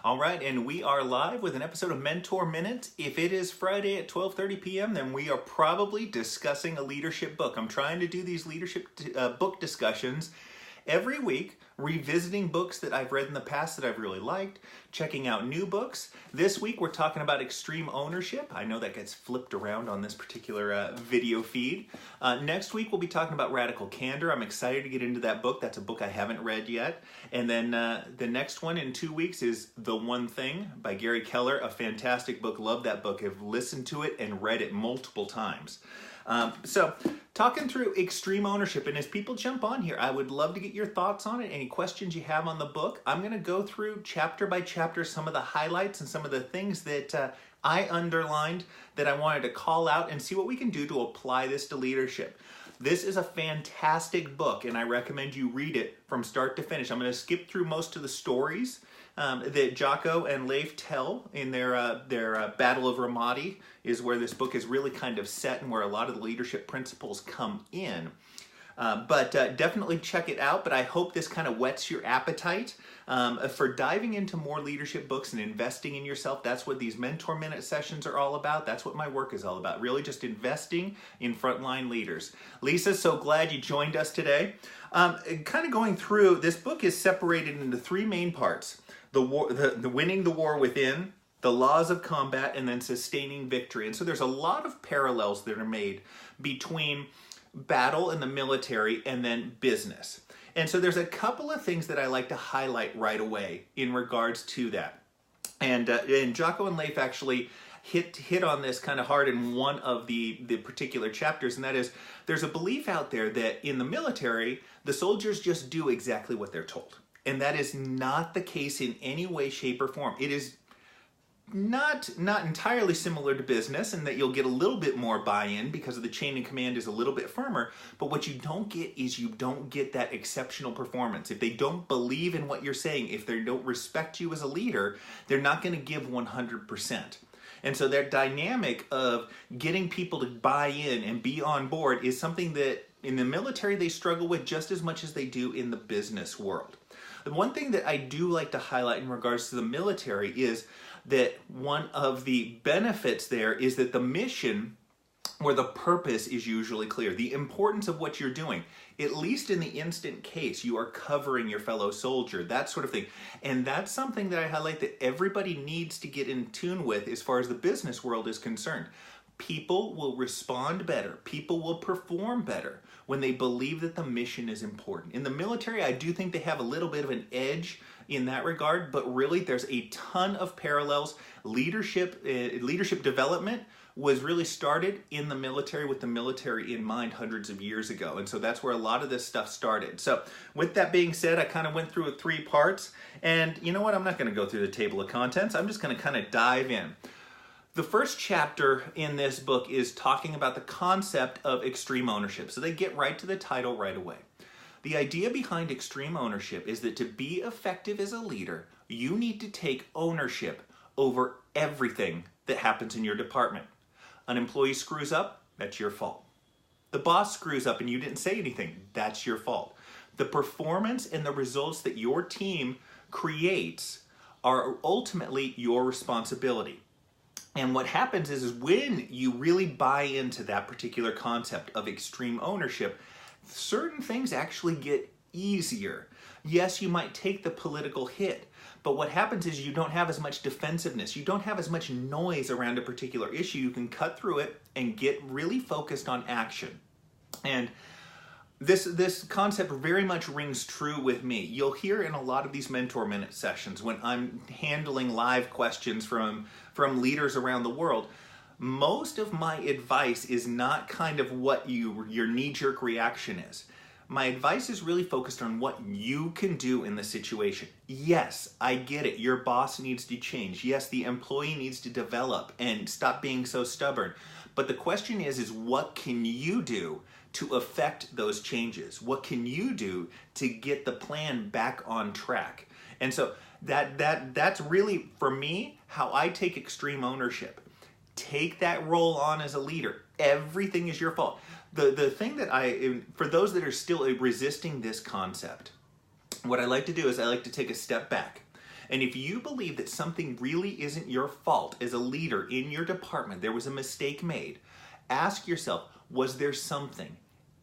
All right, and we are live with an episode of Mentor Minute. If it is Friday at 12:30 p.m., then we are probably discussing a leadership book. I'm trying to do these leadership book discussions every week, revisiting books that I've read in the past that I've really liked, checking out new books. This week we're talking about extreme ownership. I know that gets flipped around on this particular video feed. Next week we'll be talking about radical candor. I'm excited to get into that book. That's a book I haven't read yet. And then the next one in 2 weeks is The One Thing by Gary Keller, a fantastic book. Love that book. I've listened to it and read it multiple times. So talking through extreme ownership, and as people jump on here, I would love to get your thoughts on it, any questions you have on the book. I'm going to go through chapter by chapter some of the highlights and some of the things that I underlined that I wanted to call out and see what we can do to apply this to leadership. This is a fantastic book, and I recommend you read it from start to finish. I'm going to skip through most of the stories that Jocko and Leif tell in their Battle of Ramadi, is where this book is really kind of set and where a lot of the leadership principles come in. But definitely check it out. But I hope this kind of whets your appetite for diving into more leadership books and investing in yourself. That's what these Mentor Minute sessions are all about. That's what my work is all about. Really just investing in frontline leaders. Lisa, so glad you joined us today. Kind of going through, this book is separated into three main parts. The winning the war within, the laws of combat, and then sustaining victory. And so there's a lot of parallels that are made between battle and the military and then business. And so there's a couple of things that I like to highlight right away in regards to that. And Jocko and Leif actually hit on this kind of hard in one of the particular chapters, and that is there's a belief out there that in the military, the soldiers just do exactly what they're told. And that is not the case in any way, shape, or form. It is not entirely similar to business, in that you'll get a little bit more buy-in because of the chain of command is a little bit firmer, but what you don't get is you don't get that exceptional performance. If they don't believe in what you're saying, if they don't respect you as a leader, they're not going to give 100%. And so that dynamic of getting people to buy in and be on board is something that in the military they struggle with just as much as they do in the business world. The one thing that I do like to highlight in regards to the military is that one of the benefits there is that the mission or the purpose is usually clear. The importance of what you're doing, at least in the instant case, you are covering your fellow soldier, that sort of thing. And that's something that I highlight that everybody needs to get in tune with as far as the business world is concerned. People will respond better. People will perform better when they believe that the mission is important. In the military, I do think they have a little bit of an edge in that regard, but really there's a ton of parallels. Leadership development was really started in the military with the military in mind hundreds of years ago. And so that's where a lot of this stuff started. So with that being said, I kind of went through it 3 parts. And you know what? I'm not going to go through the table of contents. I'm just going to kind of dive in. The first chapter in this book is talking about the concept of extreme ownership. So they get right to the title right away. The idea behind extreme ownership is that to be effective as a leader, you need to take ownership over everything that happens in your department. An employee screws up, that's your fault. The boss screws up and you didn't say anything, that's your fault. The performance and the results that your team creates are ultimately your responsibility. And what happens is when you really buy into that particular concept of extreme ownership, certain things actually get easier. Yes, you might take the political hit, but what happens is you don't have as much defensiveness. You don't have as much noise around a particular issue. You can cut through it and get really focused on action. And this concept very much rings true with me. You'll hear in a lot of these Mentor Minute sessions when I'm handling live questions from leaders around the world, most of my advice is not kind of what your knee-jerk reaction is. My advice is really focused on what you can do in the situation. Yes, I get it. Your boss needs to change. Yes, the employee needs to develop and stop being so stubborn. But the question is what can you do to affect those changes? What can you do to get the plan back on track? And so that's really, for me, how I take extreme ownership. Take that role on as a leader. Everything is your fault. The thing that for those that are still resisting this concept, what I like to do is I like to take a step back And if you believe that something really isn't your fault as a leader in your department, there was a mistake made, ask yourself, was there something,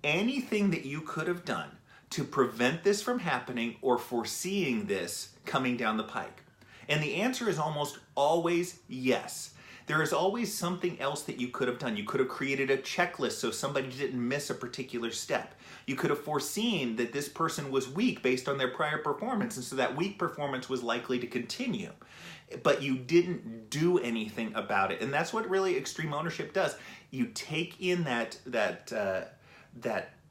anything that you could have done to prevent this from happening or foreseeing this coming down the pike? And the answer is almost always yes. There is always something else that you could have done. You could have created a checklist so somebody didn't miss a particular step. You could have foreseen that this person was weak based on their prior performance, and so that weak performance was likely to continue. But you didn't do anything about it. And that's what really extreme ownership does. You take in that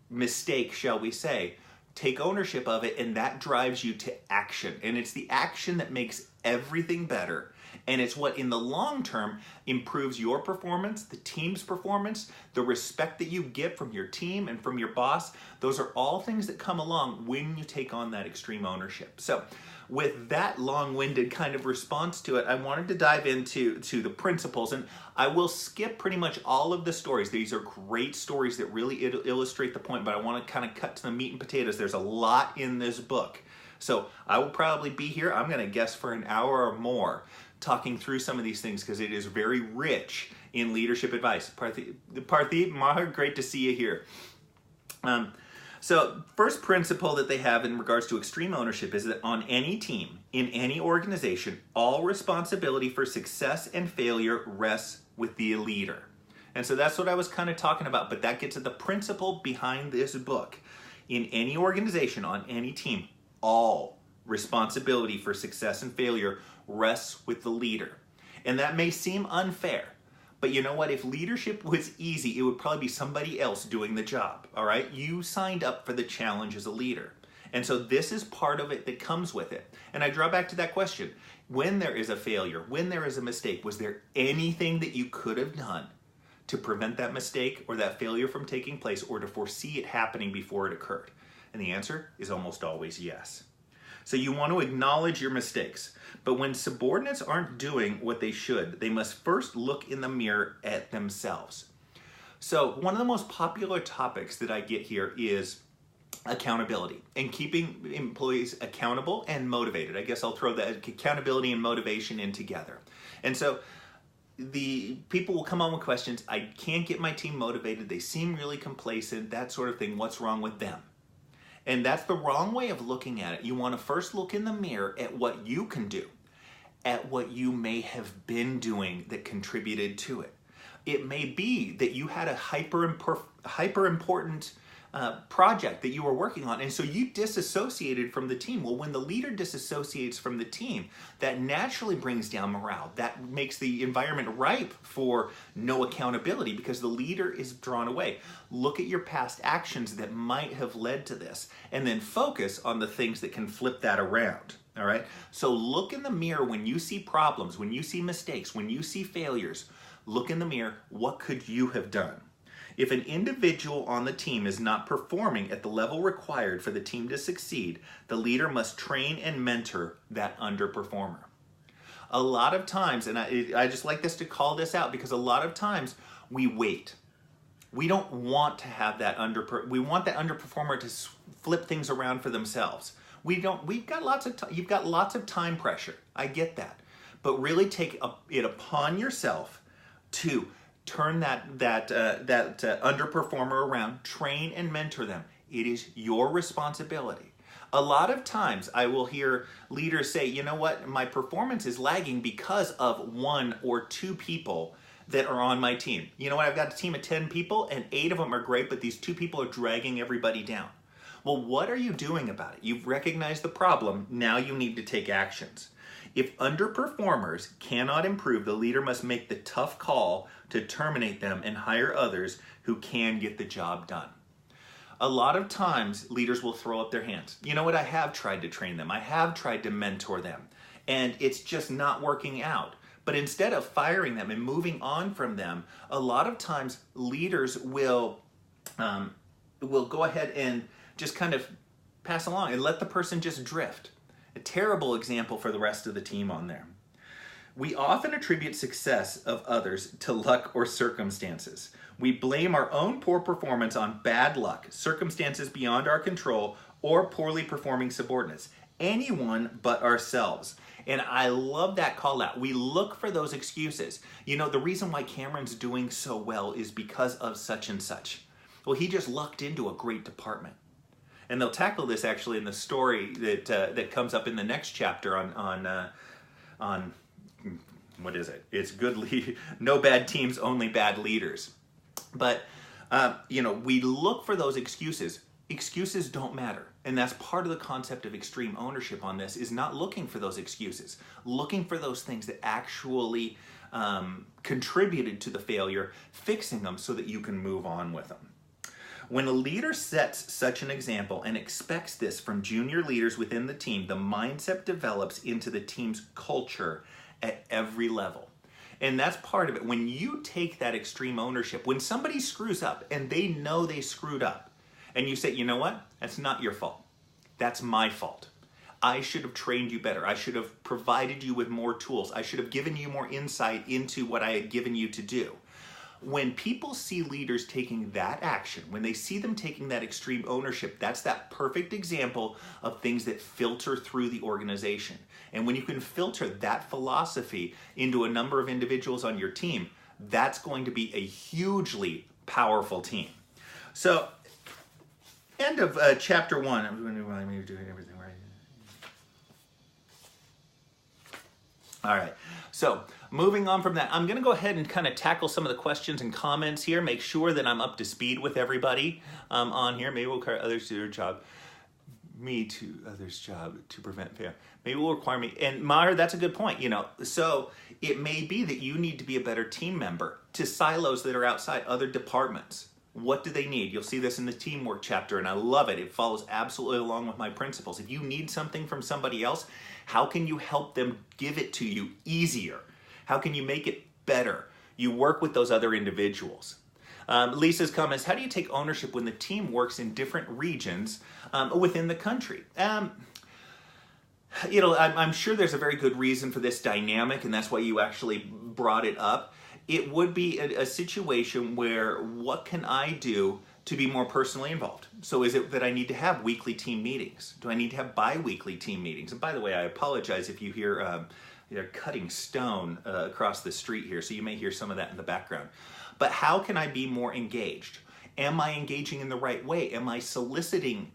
mistake, shall we say, take ownership of it, and that drives you to action. And it's the action that makes everything better. And it's what in the long term improves your performance, the team's performance, the respect that you get from your team and from your boss. Those are all things that come along when you take on that extreme ownership. So with that long-winded kind of response to it, I wanted to dive into the principles, and I will skip pretty much all of the stories. These are great stories that really illustrate the point, but I want to kind of cut to the meat and potatoes. There's a lot in this book. So I will probably be here, I'm going to guess, for an hour or more talking through some of these things because it is very rich in leadership advice. Parthiv, Maha, great to see you here. So first principle that they have in regards to extreme ownership is that on any team, in any organization, all responsibility for success and failure rests with the leader. And so that's what I was kind of talking about, but that gets at the principle behind this book. In any organization, on any team, all responsibility for success and failure rests with the leader. And that may seem unfair, but you know what? If leadership was easy, it would probably be somebody else doing the job, all right? You signed up for the challenge as a leader. And so this is part of it that comes with it. And I draw back to that question. When there is a failure, when there is a mistake, was there anything that you could have done to prevent that mistake or that failure from taking place or to foresee it happening before it occurred? And the answer is almost always yes. So you want to acknowledge your mistakes. But when subordinates aren't doing what they should, they must first look in the mirror at themselves. So one of the most popular topics that I get here is accountability and keeping employees accountable and motivated. I guess I'll throw that accountability and motivation in together. And so the people will come on with questions. I can't get my team motivated. They seem really complacent, that sort of thing. What's wrong with them? And that's the wrong way of looking at it. You want to first look in the mirror at what you can do, at what you may have been doing that contributed to it. It may be that you had a hyper important project that you were working on, and so you disassociated from the team. Well, when the leader disassociates from the team, that naturally brings down morale. That makes the environment ripe for no accountability because the leader is drawn away. Look at your past actions that might have led to this, and then focus on the things that can flip that around. All right? So look in the mirror when you see problems, when you see mistakes, when you see failures. Look in the mirror. What could you have done? If an individual on the team is not performing at the level required for the team to succeed, the leader must train and mentor that underperformer. A lot of times, and I just like this to call this out because a lot of times we wait. We don't want to have that we want that underperformer to flip things around for themselves. You've got lots of time pressure. I get that. But really take it upon yourself to turn that underperformer around, train and mentor them. It is your responsibility. A lot of times I will hear leaders say, you know what, my performance is lagging because of 1 or 2 people that are on my team. You know what, I've got a team of 10 people and 8 of them are great, but these 2 people are dragging everybody down. Well, what are you doing about it? You've recognized the problem, now you need to take actions. If underperformers cannot improve, the leader must make the tough call to terminate them and hire others who can get the job done. A lot of times, leaders will throw up their hands. You know what? I have tried to train them. I have tried to mentor them, and it's just not working out. But instead of firing them and moving on from them, a lot of times leaders will go ahead and just kind of pass along and let the person just drift. A terrible example for the rest of the team on there. We often attribute success of others to luck or circumstances. We blame our own poor performance on bad luck, circumstances beyond our control, or poorly performing subordinates. Anyone but ourselves. And I love that call out. We look for those excuses. You know, the reason why Cameron's doing so well is because of such and such. Well, he just lucked into a great department. And they'll tackle this actually in the story that comes up in the next chapter on what is it? It's no bad teams, only bad leaders. But you know, we look for those excuses. Excuses don't matter. And that's part of the concept of extreme ownership on this, is not looking for those excuses, looking for those things that actually contributed to the failure, fixing them so that you can move on with them. When a leader sets such an example and expects this from junior leaders within the team, the mindset develops into the team's culture at every level. And that's part of it. When you take that extreme ownership, when somebody screws up and they know they screwed up, and you say, you know what? That's not your fault. That's my fault. I should have trained you better. I should have provided you with more tools. I should have given you more insight into what I had given you to do. When people see leaders taking that action, when they see them taking that extreme ownership, that's that perfect example of things that filter through the organization. And when you can filter that philosophy into a number of individuals on your team, that's going to be a hugely powerful team. So, end of chapter 1. I'm going to remind me of doing everything right. All right. So, moving on from that, I'm going to go ahead and kind of tackle some of the questions and comments here, make sure that I'm up to speed with everybody on here. Maybe we'll require others to do their job. Me to others' job to prevent failure. Maybe we'll require me. And Maher, that's a good point. You know, so it may be that you need to be a better team member to silos that are outside other departments. What do they need? You'll see this in the teamwork chapter, and I love it. It follows absolutely along with my principles. If you need something from somebody else, how can you help them give it to you easier? How can you make it better? You work with those other individuals. Lisa's comments, how do you take ownership when the team works in different regions within the country? You know, I'm sure there's a very good reason for this dynamic, and that's why you actually brought it up. It would be a situation where, what can I do to be more personally involved? So is it that I need to have weekly team meetings? Do I need to have bi-weekly team meetings? And by the way, I apologize if you hear they're cutting stone across the street here, so you may hear some of that in the background. But how can I be more engaged? Am I engaging in the right way? Am I soliciting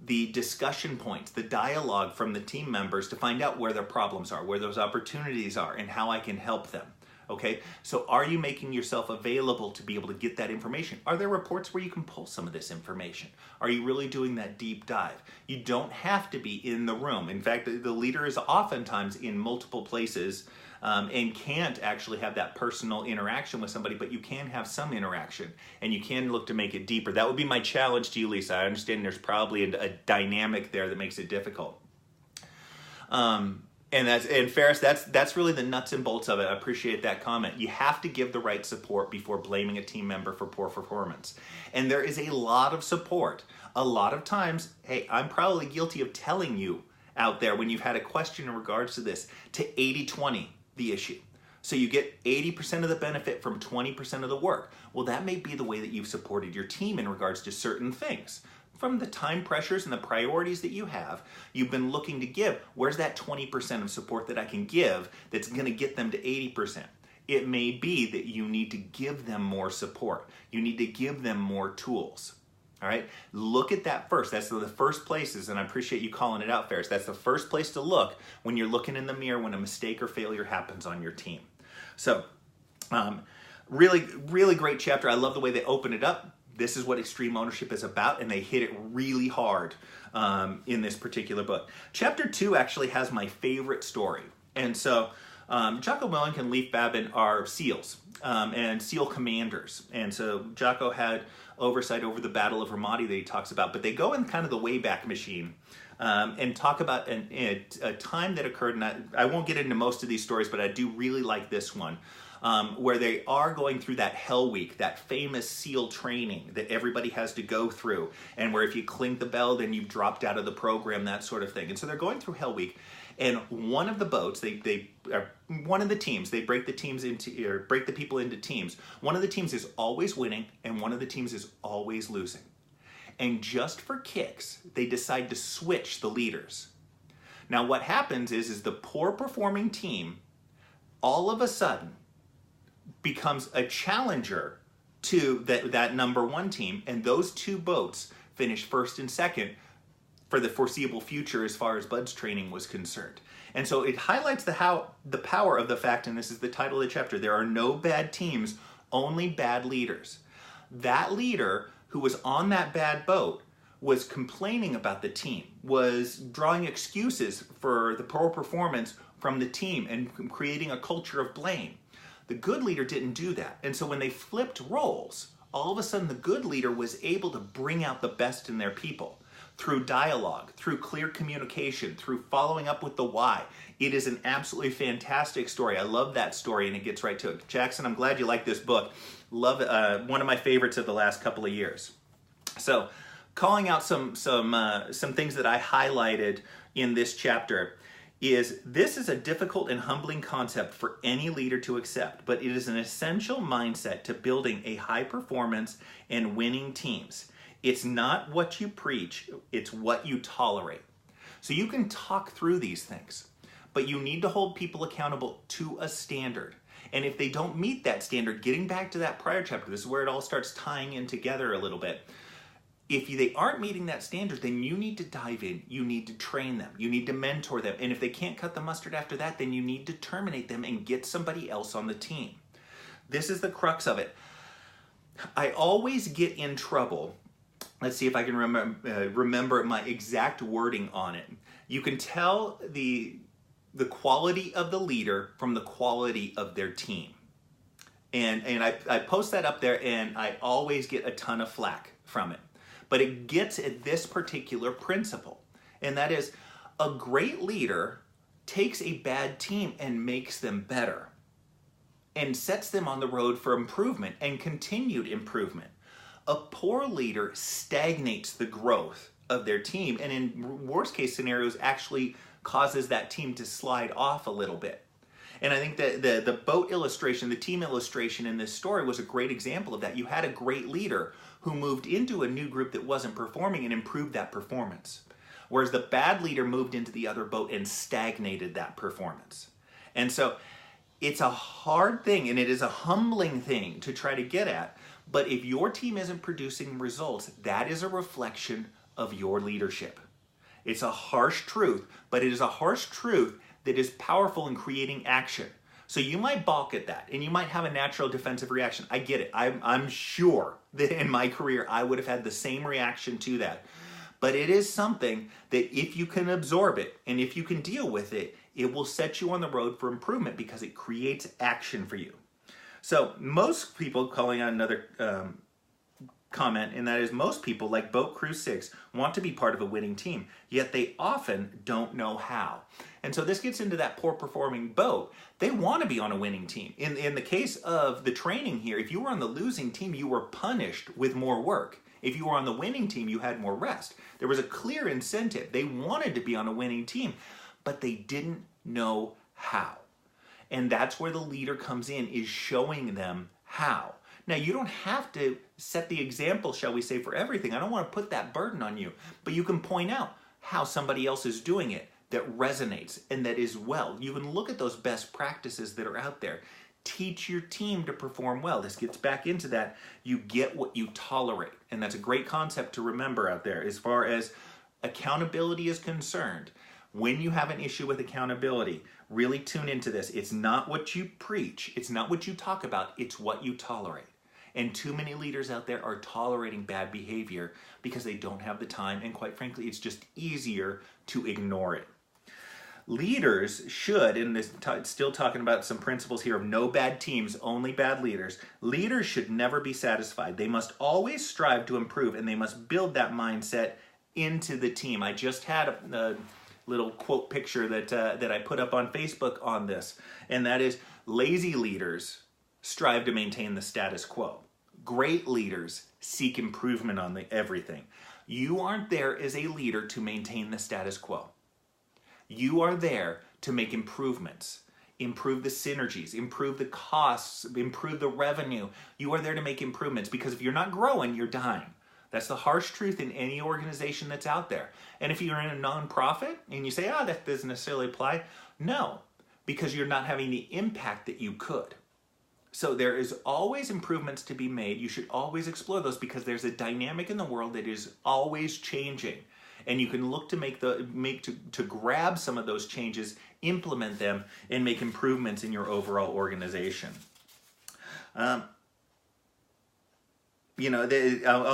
the discussion points, the dialogue from the team members to find out where their problems are, where those opportunities are, and how I can help them? Okay, so are you making yourself available to be able to get that information? Are there reports where you can pull some of this information? Are you really doing that deep dive? You don't have to be in the room. In fact, the leader is oftentimes in multiple places and can't actually have that personal interaction with somebody, but you can have some interaction and you can look to make it deeper. That would be my challenge to you, Lisa. I understand there's probably a dynamic there that makes it difficult. And Ferris, that's really the nuts and bolts of it. I appreciate that comment. You have to give the right support before blaming a team member for poor performance. And there is a lot of support. A lot of times, hey, I'm probably guilty of telling you out there when you've had a question in regards to this, to 80-20 the issue. So you get 80% of the benefit from 20% of the work. Well, that may be the way that you've supported your team in regards to certain things. From the time pressures and the priorities that you have, you've been looking to give. Where's that 20% of support that I can give that's going to get them to 80%? It may be that you need to give them more support. You need to give them more tools. All right? Look at that first. That's the first places, and I appreciate you calling it out, Ferris. That's the first place to look when you're looking in the mirror when a mistake or failure happens on your team. So, really, really great chapter. I love the way they open it up. This is what extreme ownership is about, and they hit it really hard in this particular book. Chapter 2 actually has my favorite story. And so Jocko Willink and Leif Babin are SEALs and SEAL commanders. And so Jocko had oversight over the Battle of Ramadi that he talks about, but they go in kind of the Wayback Machine and talk about a time that occurred, and I won't get into most of these stories, but I do really like this one. Where they are going through that Hell Week, that famous SEAL training that everybody has to go through, and where if you clink the bell, then you've dropped out of the program, that sort of thing. And so they're going through Hell Week, and one of the boats, one of the teams, they break the teams into, or break the people into teams. One of the teams is always winning, and one of the teams is always losing. And just for kicks, they decide to switch the leaders. Now what happens is the poor performing team all of a sudden becomes a challenger to that number one team, and those two boats finish first and second for the foreseeable future as far as Bud's training was concerned. And so it highlights the power of the fact, and this is the title of the chapter, there are no bad teams, only bad leaders. That leader who was on that bad boat was complaining about the team, was drawing excuses for the poor performance from the team and creating a culture of blame. The good leader didn't do that. And so when they flipped roles, all of a sudden the good leader was able to bring out the best in their people through dialogue, through clear communication, through following up with the why. It is an absolutely fantastic story. I love that story, and it gets right to it. Jackson, I'm glad you like this book. Love it. One of my favorites of the last couple of years. So, calling out some things that I highlighted in this chapter is this is a difficult and humbling concept for any leader to accept, but it is an essential mindset to building a high performance and winning teams. It's not what you preach, it's what you tolerate. So you can talk through these things, but you need to hold people accountable to a standard. And if they don't meet that standard, getting back to that prior chapter, this is where it all starts tying in together a little bit. If they aren't meeting that standard, then you need to dive in. You need to train them. You need to mentor them. And if they can't cut the mustard after that, then you need to terminate them and get somebody else on the team. This is the crux of it. I always get in trouble. Let's see if I can remember my exact wording on it. You can tell the quality of the leader from the quality of their team. And I post that up there, and I always get a ton of flack from it. But it gets at this particular principle, and that is a great leader takes a bad team and makes them better and sets them on the road for improvement and continued improvement. A poor leader stagnates the growth of their team, and in worst case scenarios actually causes that team to slide off a little bit. And I think that the boat illustration, the team illustration in this story was a great example of that. You had a great leader who moved into a new group that wasn't performing and improved that performance. Whereas the bad leader moved into the other boat and stagnated that performance. And so it's a hard thing, and it is a humbling thing to try to get at. But if your team isn't producing results, that is a reflection of your leadership. It's a harsh truth, but it is a harsh truth that is powerful in creating action. So you might balk at that, and you might have a natural defensive reaction. I get it. I'm sure that in my career I would have had the same reaction to that. But it is something that if you can absorb it and if you can deal with it, it will set you on the road for improvement because it creates action for you. So most people, calling out another comment, and that is most people, like Boat Crew 6, want to be part of a winning team, yet they often don't know how. And so this gets into that poor performing boat. They want to be on a winning team. In the case of the training here, if you were on the losing team, you were punished with more work. If you were on the winning team, you had more rest. There was a clear incentive. They wanted to be on a winning team, but they didn't know how. And that's where the leader comes in, is showing them how. Now, you don't have to set the example, shall we say, for everything. I don't want to put that burden on you, but you can point out how somebody else is doing it that resonates and that is well. You can look at those best practices that are out there. Teach your team to perform well. This gets back into that. You get what you tolerate. And that's a great concept to remember out there as far as accountability is concerned. When you have an issue with accountability, really tune into this. It's not what you preach. It's not what you talk about. It's what you tolerate. And too many leaders out there are tolerating bad behavior because they don't have the time. And quite frankly, it's just easier to ignore it. Leaders should, and this still talking about some principles here of no bad teams, only bad leaders. Leaders should never be satisfied. They must always strive to improve, and they must build that mindset into the team. I just had a little quote picture that I put up on Facebook on this, and that is, lazy leaders strive to maintain the status quo. Great leaders seek improvement on everything. You aren't there as a leader to maintain the status quo. You are there to make improvements, improve the synergies, improve the costs, improve the revenue. You are there to make improvements, because if you're not growing, you're dying. That's the harsh truth in any organization that's out there. And if you're in a nonprofit and you say, that doesn't necessarily apply, no, because you're not having the impact that you could. So there is always improvements to be made. You should always explore those because there's a dynamic in the world that is always changing. And you can look to to grab some of those changes, implement them, and make improvements in your overall organization. I'll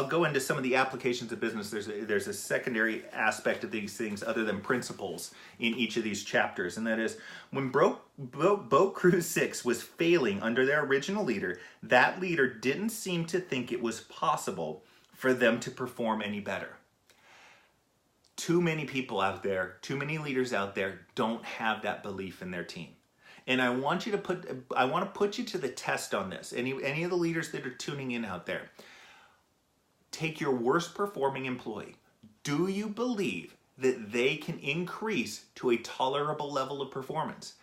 go into some of the applications of business. There's a secondary aspect of these things other than principles in each of these chapters, and that is when Boat Crew 6 was failing under their original leader, that leader didn't seem to think it was possible for them to perform any better. Too many people out there, too many leaders out there don't have that belief in their team. And I want to put you to the test on this. Any of the leaders that are tuning in out there, take your worst performing employee. Do you believe that they can increase to a tolerable level of performance?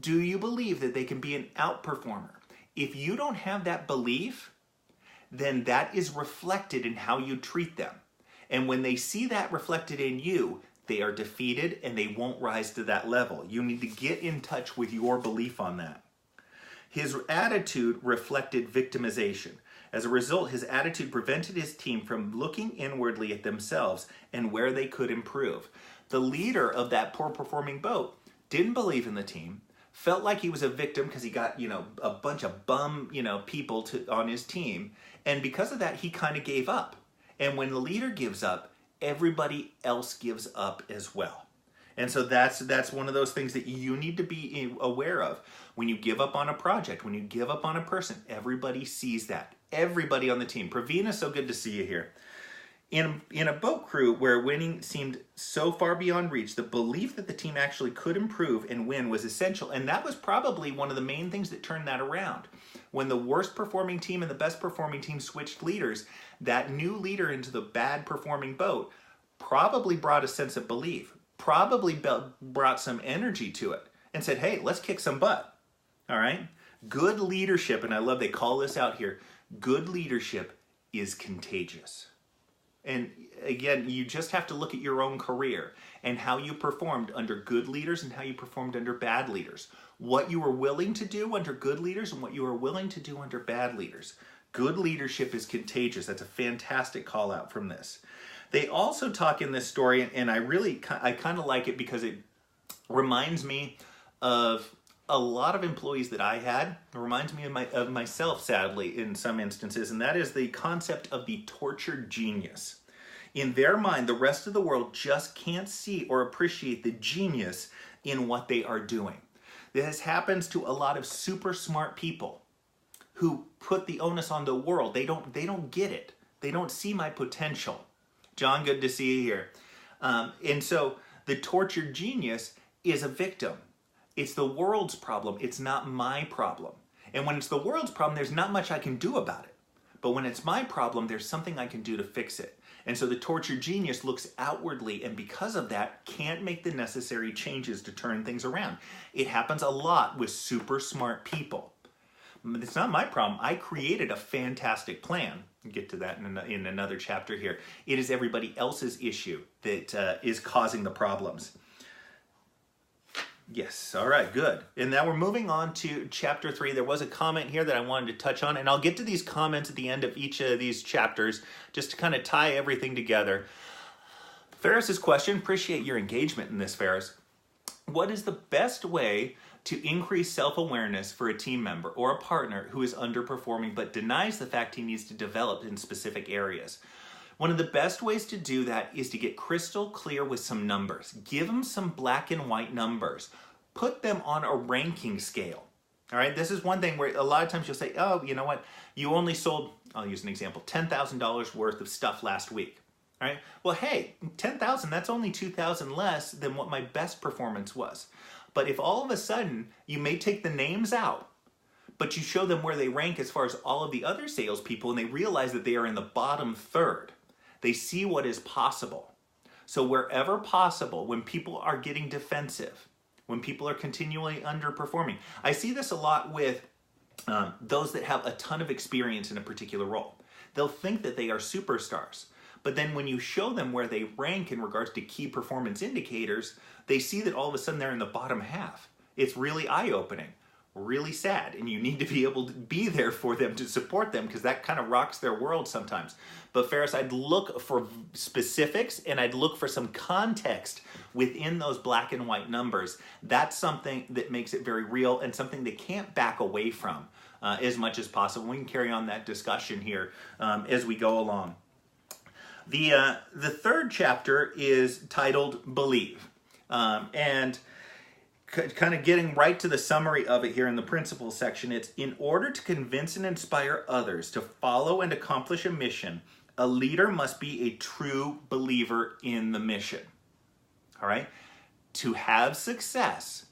Do you believe that they can be an outperformer? If you don't have that belief, then that is reflected in how you treat them. And when they see that reflected in you, they are defeated and they won't rise to that level. You need to get in touch with your belief on that. His attitude reflected victimization. As a result, his attitude prevented his team from looking inwardly at themselves and where they could improve. The leader of that poor performing boat didn't believe in the team, felt like he was a victim because he got, a bunch of bum, people on his team. And because of that, he kind of gave up. And when the leader gives up, everybody else gives up as well. And so that's one of those things that you need to be aware of. When you give up on a project, when you give up on a person, everybody sees that. Everybody on the team. Pravina, so good to see you here. In a boat crew where winning seemed so far beyond reach, the belief that the team actually could improve and win was essential. And that was probably one of the main things that turned that around. When the worst performing team and the best performing team switched leaders, that new leader into the bad performing boat probably brought a sense of belief, probably brought some energy to it and said, hey, let's kick some butt. All right? Good leadership, and I love they call this out here, good leadership is contagious. And again, you just have to look at your own career and how you performed under good leaders and how you performed under bad leaders. What you were willing to do under good leaders and what you were willing to do under bad leaders. Good leadership is contagious. That's a fantastic call out from this. They also talk in this story, and I kind of like it because it reminds me of a lot of employees that I had. It reminds me of myself, sadly, in some instances, and that is the concept of the tortured genius. In their mind, the rest of the world just can't see or appreciate the genius in what they are doing. This happens to a lot of super smart people who put the onus on the world. They don't get it. They don't see my potential. John, good to see you here. And so the tortured genius is a victim. It's the world's problem. It's not my problem. And when it's the world's problem, there's not much I can do about it. But when it's my problem, there's something I can do to fix it. And so the tortured genius looks outwardly, and because of that, can't make the necessary changes to turn things around. It happens a lot with super smart people. It's not my problem. I created a fantastic plan. We'll get to that in another chapter here. It is everybody else's issue that is causing the problems. Yes, all right, good. And now we're moving on to chapter 3. There was a comment here that I wanted to touch on, and I'll get to these comments at the end of each of these chapters just to kind of tie everything together. Ferris's question, appreciate your engagement in this, Ferris. What is the best way to increase self-awareness for a team member or a partner who is underperforming but denies the fact he needs to develop in specific areas? One of the best ways to do that is to get crystal clear with some numbers. Give them some black and white numbers. Put them on a ranking scale. All right, this is one thing where a lot of times you'll say, oh, you know what? You only sold, I'll use an example, $10,000 worth of stuff last week. All right, well, hey, 10,000, that's only 2,000 less than what my best performance was. But if all of a sudden you may take the names out, but you show them where they rank as far as all of the other salespeople, and they realize that they are in the bottom third. They see what is possible. So wherever possible, when people are getting defensive, when people are continually underperforming, I see this a lot with those that have a ton of experience in a particular role. They'll think that they are superstars. But then when you show them where they rank in regards to key performance indicators, they see that all of a sudden they're in the bottom half. It's really eye-opening, really sad, and you need to be able to be there for them to support them, because that kind of rocks their world sometimes. But Ferris, I'd look for specifics, and I'd look for some context within those black and white numbers. That's something that makes it very real and something they can't back away from as much as possible. We can carry on that discussion here as we go along. The third chapter is titled Believe, and kind of getting right to the summary of it here in the principles section. It's, in order to convince and inspire others to follow and accomplish a mission, a leader must be a true believer in the mission. All right? To have success,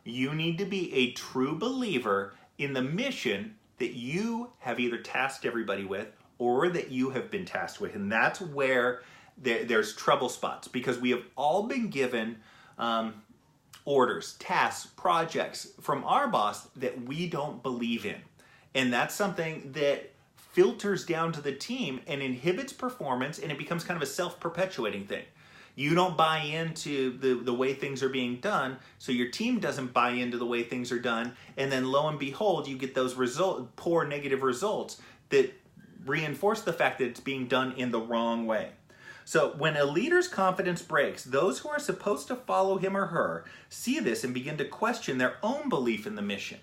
you need to be a true believer in the mission that you have either tasked everybody with or that you have been tasked with. And that's where there's trouble spots, because we have all been given orders, tasks, projects from our boss that we don't believe in. And that's something that filters down to the team and inhibits performance, and it becomes kind of a self-perpetuating thing. You don't buy into the way things are being done, so your team doesn't buy into the way things are done, and then lo and behold, you get those poor negative results that reinforce the fact that it's being done in the wrong way. So when a leader's confidence breaks, those who are supposed to follow him or her see this and begin to question their own belief in the mission.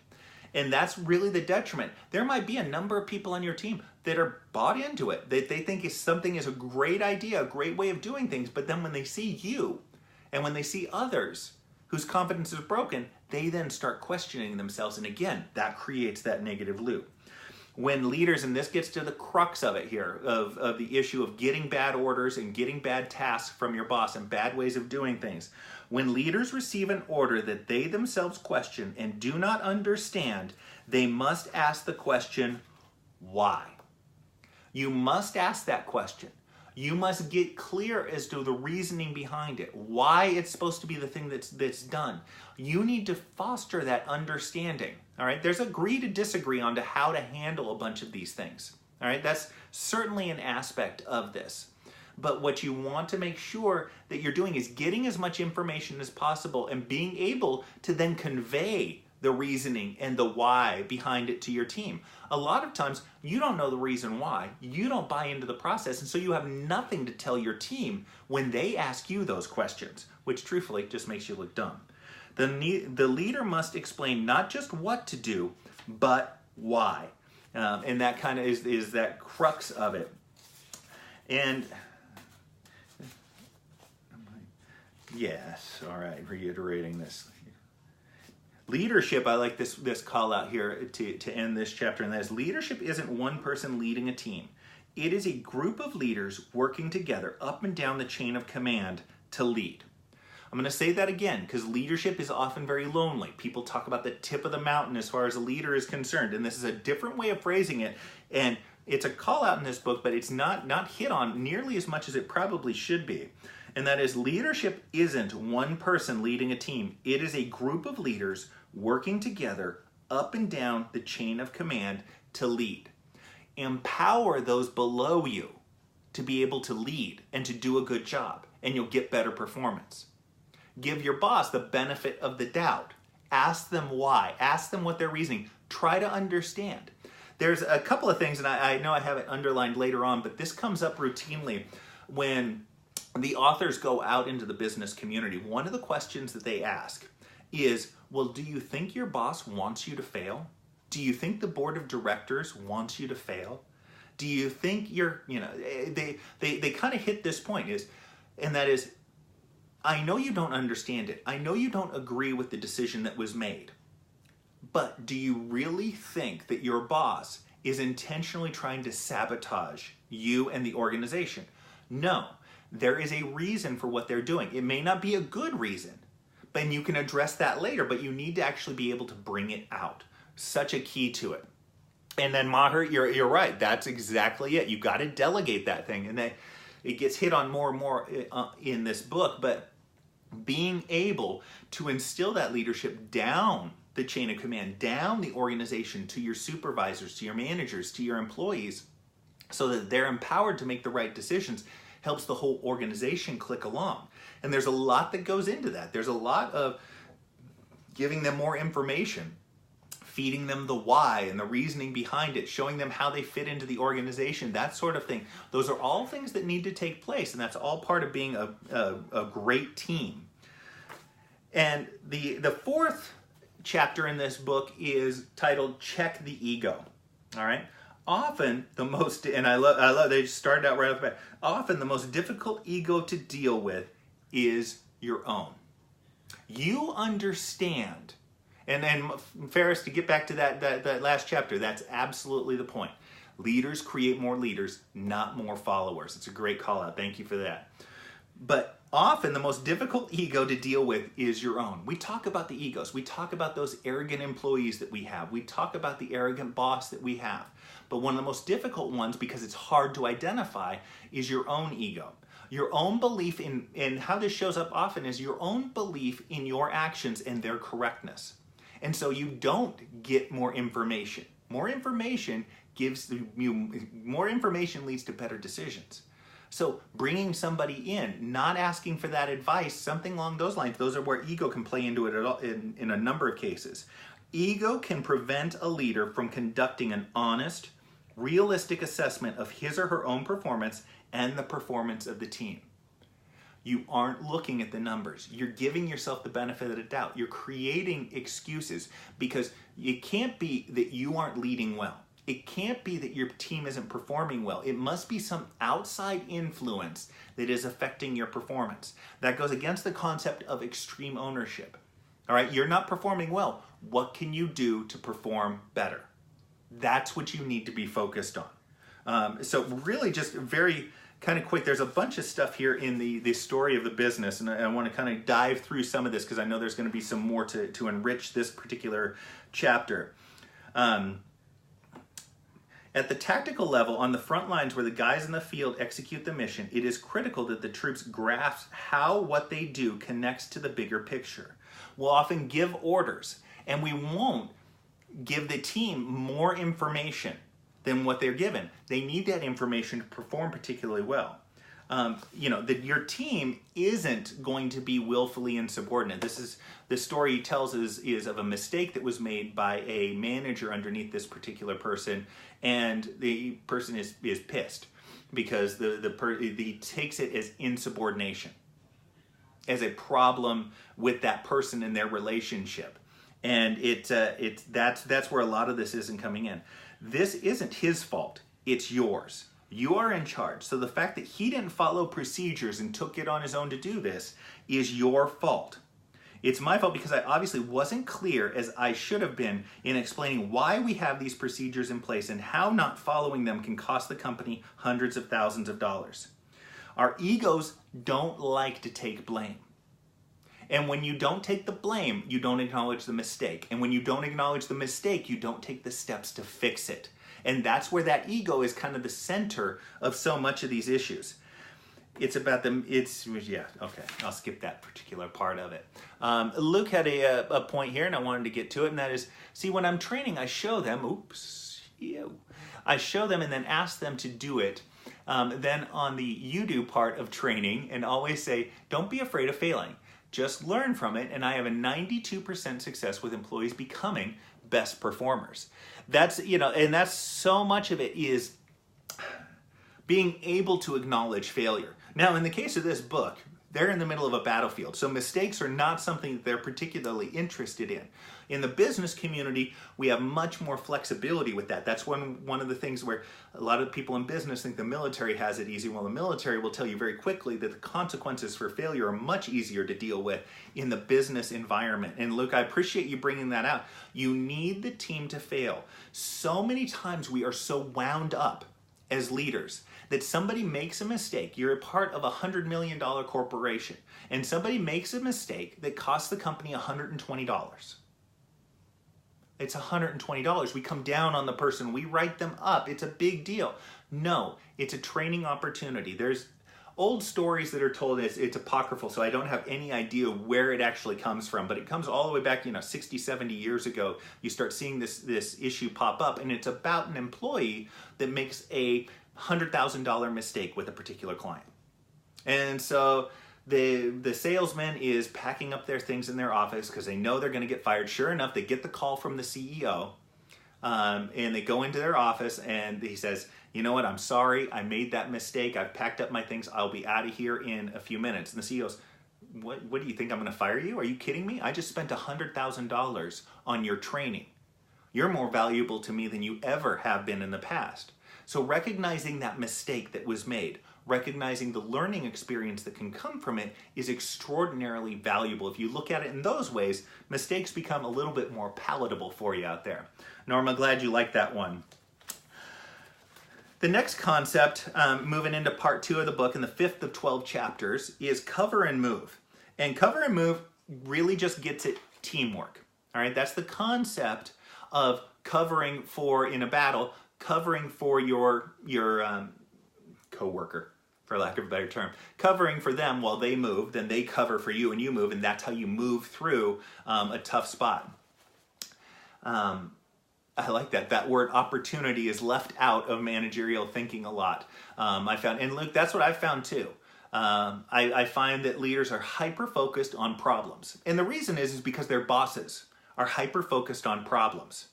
And that's really the detriment. There might be a number of people on your team that are bought into it, that they think something is a great idea, a great way of doing things, but then when they see you and when they see others whose confidence is broken, they then start questioning themselves, and again, that creates that negative loop. When leaders, and this gets to the crux of it here, of the issue of getting bad orders and getting bad tasks from your boss and bad ways of doing things. When leaders receive an order that they themselves question and do not understand, they must ask the question, why? You must ask that question. You must get clear as to the reasoning behind it, why it's supposed to be the thing that's done. You need to foster that understanding. All right, there's agree to disagree on to how to handle a bunch of these things. All right, that's certainly an aspect of this. But what you want to make sure that you're doing is getting as much information as possible and being able to then convey the reasoning and the why behind it to your team. A lot of times you don't know the reason why. You don't buy into the process, and so you have nothing to tell your team when they ask you those questions, which truthfully just makes you look dumb. The leader must explain not just what to do, but why. And that kind of is that crux of it. And yes, all right, reiterating this. Leadership, I like this call out here to end this chapter, and that is, leadership isn't one person leading a team. It is a group of leaders working together up and down the chain of command to lead. I'm going to say that again, because leadership is often very lonely. People talk about the tip of the mountain as far as a leader is concerned, and this is a different way of phrasing it, and it's a call out in this book, but it's not hit on nearly as much as it probably should be. And that is, leadership isn't one person leading a team. It is a group of leaders working together up and down the chain of command to lead. Empower those below you to be able to lead and to do a good job, and you'll get better performance. Give your boss the benefit of the doubt. Ask them why. Ask them what they're reasoning. Try to understand. There's a couple of things, and I know I have it underlined later on, but this comes up routinely when the authors go out into the business community. One of the questions that they ask is, well, do you think your boss wants you to fail? Do you think the board of directors wants you to fail? Do you think they kind of hit this point, and that is, I know you don't understand it. I know you don't agree with the decision that was made. But do you really think that your boss is intentionally trying to sabotage you and the organization? No. There is a reason for what they're doing. It may not be a good reason, and you can address that later, but you need to actually be able to bring it out. Such a key to it. And then Maher, you're right. That's exactly it. You got to delegate that thing. And it gets hit on more and more in this book, but being able to instill that leadership down the chain of command, down the organization, to your supervisors, to your managers, to your employees, so that they're empowered to make the right decisions, helps the whole organization click along. And there's a lot that goes into that. There's a lot of giving them more information, feeding them the why and the reasoning behind it, showing them how they fit into the organization, that sort of thing. Those are all things that need to take place, and that's all part of being a great team. And the fourth chapter in this book is titled Check the Ego. All right? Often the most, and I love they started out right off the bat, often the most difficult ego to deal with is your own. You understand, and Ferris, to get back to that last chapter, that's absolutely the point. Leaders create more leaders, not more followers. It's a great call out. Thank you for that. But often the most difficult ego to deal with is your own. We talk about the egos. We talk about those arrogant employees that we have. We talk about the arrogant boss that we have. But one of the most difficult ones, because it's hard to identify, is your own ego. Your own belief in, and how this shows up often is your own belief in your actions and their correctness. And so you don't get more information. More information gives you, more information leads to better decisions. So bringing somebody in, not asking for that advice, something along those lines, those are where ego can play into it in a number of cases. Ego can prevent a leader from conducting an honest, realistic assessment of his or her own performance and the performance of the team. You aren't looking at the numbers. You're giving yourself the benefit of the doubt. You're creating excuses because it can't be that you aren't leading well. It can't be that your team isn't performing well. It must be some outside influence that is affecting your performance. That goes against the concept of extreme ownership. All right, you're not performing well. What can you do to perform better? That's what you need to be focused on. So really just very kind of quick, there's a bunch of stuff here in the story of the business, and I want to kind of dive through some of this because I know there's going to be some more to enrich this particular chapter. At the tactical level, on the front lines where the guys in the field execute the mission, it is critical that the troops grasp how what they do connects to the bigger picture. We'll often give orders, and we won't give the team more information than what they're given. They need that information to perform particularly well. That your team isn't going to be willfully insubordinate. The story he tells is of a mistake that was made by a manager underneath this particular person, and the person is pissed because he takes it as insubordination, as a problem with that person in their relationship, and that's where a lot of this isn't coming in. This isn't his fault. It's yours. You are in charge. So the fact that he didn't follow procedures and took it on his own to do this is your fault. It's my fault because I obviously wasn't clear as I should have been in explaining why we have these procedures in place and how not following them can cost the company hundreds of thousands of dollars. Our egos don't like to take blame. And when you don't take the blame, you don't acknowledge the mistake. And when you don't acknowledge the mistake, you don't take the steps to fix it. And that's where that ego is kind of the center of so much of these issues. It's about I'll skip that particular part of it. Luke had a point here, and I wanted to get to it, and that is, see, when I'm training, I show them, I show them and then ask them to do it. Then on the you do part of training, and always say, don't be afraid of failing. Just learn from it, and I have a 92% success with employees becoming best performers. That's, and that's so much of it is being able to acknowledge failure. Now, in the case of this book, they're in the middle of a battlefield, so mistakes are not something that they're particularly interested in. In the business community, we have much more flexibility with that. That's one of the things where a lot of people in business think the military has it easy. Well, the military will tell you very quickly that the consequences for failure are much easier to deal with in the business environment. And Luke, I appreciate you bringing that out. You need the team to fail. So many times we are so wound up as leaders that somebody makes a mistake. You're a part of a $100 million corporation, and somebody makes a mistake that costs the company $120. It's $120. We come down on the person. We write them up. It's a big deal. No, it's a training opportunity. There's old stories that are told. It's apocryphal, so I don't have any idea where it actually comes from, but it comes all the way back, 60, 70 years ago. You start seeing this issue pop up, and it's about an employee that makes a $100,000 mistake with a particular client. And so the salesman is packing up their things in their office because they know they're going to get fired. Sure enough, they get the call from the CEO, and they go into their office, and he says, you know what, I'm sorry, I made that mistake. I've packed up my things. I'll be out of here in a few minutes. And the CEO goes, what do you think, I'm going to fire you? Are you kidding me? I just spent $100,000 on your training. You're more valuable to me than you ever have been in the past. So recognizing that mistake that was made, recognizing the learning experience that can come from it is extraordinarily valuable. If you look at it in those ways, mistakes become a little bit more palatable for you out there. Norma, glad you liked that one. The next concept, moving into part 2 of the book, in the 5th of 12 chapters, is cover and move. And cover and move really just gets at teamwork. All right, that's the concept of covering for, in a battle, covering for your co-worker, for lack of a better term. Covering for them while they move, then they cover for you and you move, and that's how you move through a tough spot. I like that. That word opportunity is left out of managerial thinking a lot. I found, and Luke, that's what I found too. I find that leaders are hyper-focused on problems. And the reason is because their bosses are hyper-focused on problems.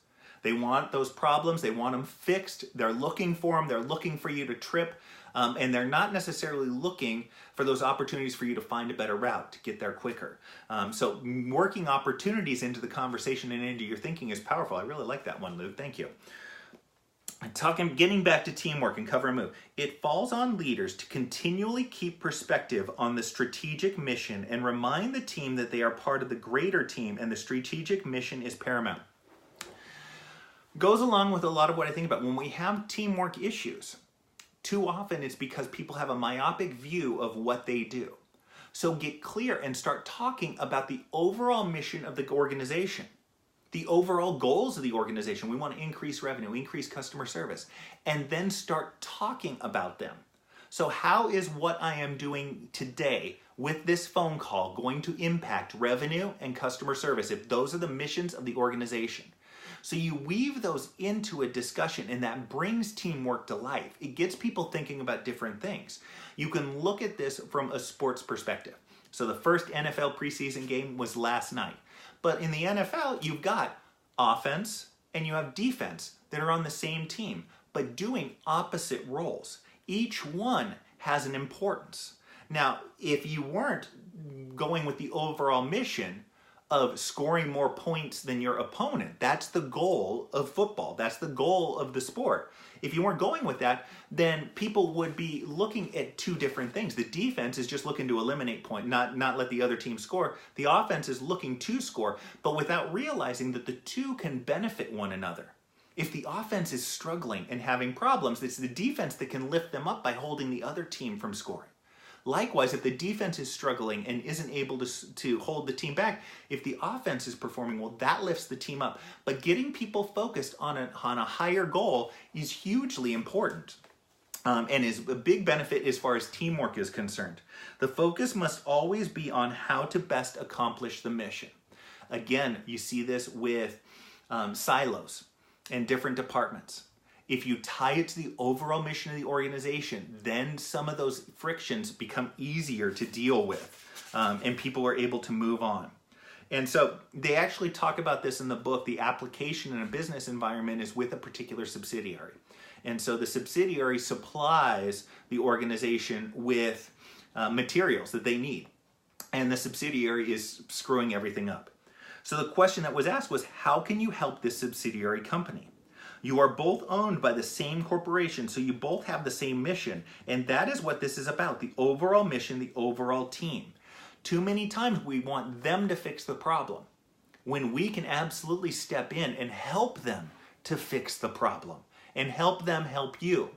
They want those problems, they want them fixed, they're looking for them, they're looking for you to trip, and they're not necessarily looking for those opportunities for you to find a better route to get there quicker. So working opportunities into the conversation and into your thinking is powerful. I really like that one, Luke. Thank you. Getting back to teamwork and cover and move, it falls on leaders to continually keep perspective on the strategic mission and remind the team that they are part of the greater team and the strategic mission is paramount. Goes along with a lot of what I think about. When we have teamwork issues, too often it's because people have a myopic view of what they do. So get clear and start talking about the overall mission of the organization, the overall goals of the organization. We want to increase revenue, increase customer service, and then start talking about them. So how is what I am doing today with this phone call going to impact revenue and customer service if those are the missions of the organization? So you weave those into a discussion, and that brings teamwork to life. It gets people thinking about different things. You can look at this from a sports perspective. So the first NFL preseason game was last night. But in the NFL, you've got offense and you have defense that are on the same team, but doing opposite roles. Each one has an importance. Now, if you weren't going with the overall mission of scoring more points than your opponent, that's the goal of football. That's the goal of the sport. If you weren't going with that, then people would be looking at two different things. The defense is just looking to eliminate point, not let the other team score. The offense is looking to score, but without realizing that the two can benefit one another. If the offense is struggling and having problems, it's the defense that can lift them up by holding the other team from scoring. Likewise, if the defense is struggling and isn't able to hold the team back, if the offense is performing well, that lifts the team up. But getting people focused on a higher goal is hugely important and is a big benefit as far as teamwork is concerned. The focus must always be on how to best accomplish the mission. Again, you see this with silos and different departments. If you tie it to the overall mission of the organization, then some of those frictions become easier to deal with, and people are able to move on. And so they actually talk about this in the book. The application in a business environment is with a particular subsidiary. And so the subsidiary supplies the organization with materials that they need, and the subsidiary is screwing everything up. So the question that was asked was, how can you help this subsidiary company? You are both owned by the same corporation, so you both have the same mission. And that is what this is about, the overall mission, the overall team. Too many times we want them to fix the problem when we can absolutely step in and help them to fix the problem and help them help you.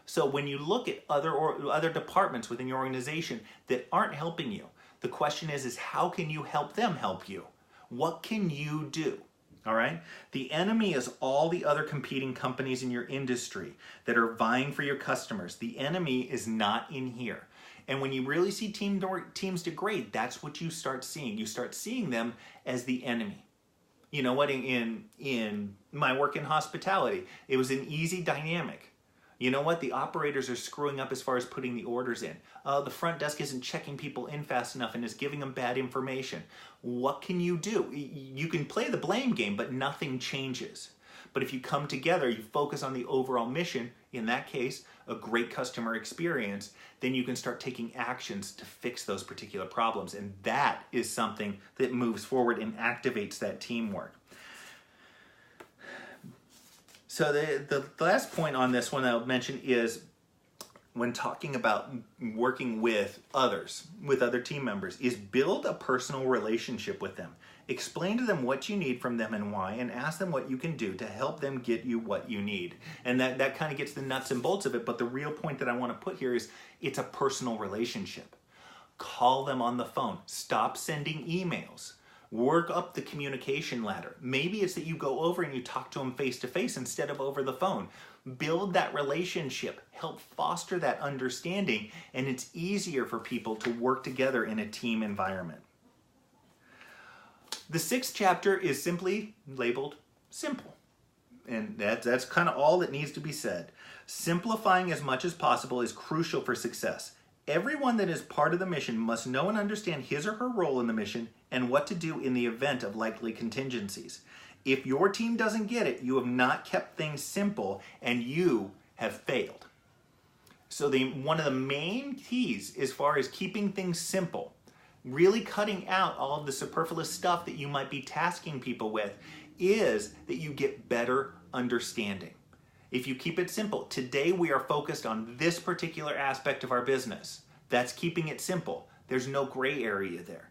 So when you look at other departments within your organization that aren't helping you, the question is how can you help them help you? What can you do? All right? The enemy is all the other competing companies in your industry that are vying for your customers. The enemy is not in here. And when you really see teams degrade, that's what you start seeing. You start seeing them as the enemy. You know what? In my work in hospitality, it was an easy dynamic. You know what? The operators are screwing up as far as putting the orders in. The front desk isn't checking people in fast enough and is giving them bad information. What can you do? You can play the blame game, but nothing changes. But if you come together, you focus on the overall mission, in that case, a great customer experience, then you can start taking actions to fix those particular problems. And that is something that moves forward and activates that teamwork. So the last point on this one that I'll mention is when talking about working with others, with other team members, is build a personal relationship with them. Explain to them what you need from them and why, and ask them what you can do to help them get you what you need. And that kind of gets the nuts and bolts of it, but the real point that I want to put here is it's a personal relationship. Call them on the phone. Stop sending emails. Work up the communication ladder. Maybe it's that you go over and you talk to them face to face instead of over the phone. Build that relationship. Help foster that understanding, and it's easier for people to work together in a team environment. The 6th chapter is simply labeled simple. And that's kind of all that needs to be said. Simplifying as much as possible is crucial for success. Everyone that is part of the mission must know and understand his or her role in the mission and what to do in the event of likely contingencies. If your team doesn't get it, you have not kept things simple and you have failed. So one of the main keys as far as keeping things simple, really cutting out all of the superfluous stuff that you might be tasking people with, is that you get better understanding. If you keep it simple, today we are focused on this particular aspect of our business. That's keeping it simple. There's no gray area there.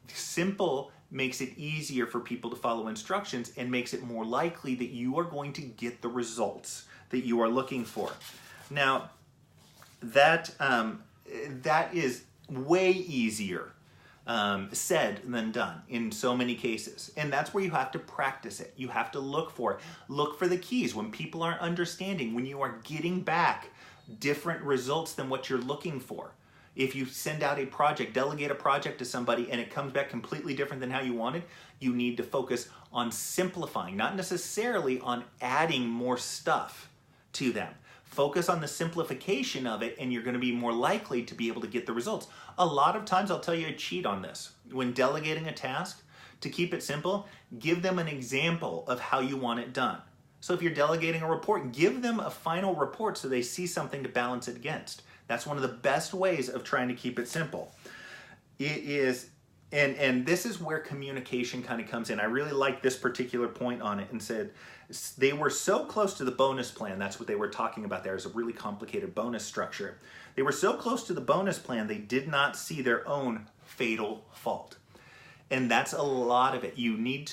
Simple makes it easier for people to follow instructions and makes it more likely that you are going to get the results that you are looking for. Now, that is way easier said than done in so many cases. And that's where you have to practice it. You have to look for it. Look for the keys. When people aren't understanding, when you are getting back different results than what you're looking for. If you send out a project, delegate a project to somebody and it comes back completely different than how you wanted, you need to focus on simplifying, not necessarily on adding more stuff to them. Focus on the simplification of it and you're going to be more likely to be able to get the results. A lot of times I'll tell you a cheat on this. When delegating a task, to keep it simple, give them an example of how you want it done. So if you're delegating a report, give them a final report so they see something to balance it against. That's one of the best ways of trying to keep it simple. It is, and this is where communication kind of comes in. I really like this particular point on it and said, they were so close to the bonus plan. That's what they were talking about there, is a really complicated bonus structure. They were so close to the bonus plan, they did not see their own fatal fault. And that's a lot of it. You need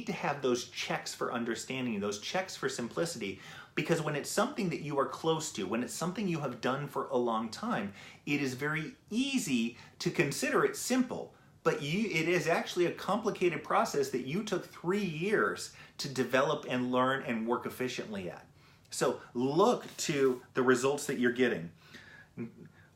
to have those checks for understanding, those checks for simplicity, because when it's something that you are close to, when it's something you have done for a long time, it is very easy to consider it simple. But it is actually a complicated process that you took 3 years to develop and learn and work efficiently at. So look to the results that you're getting.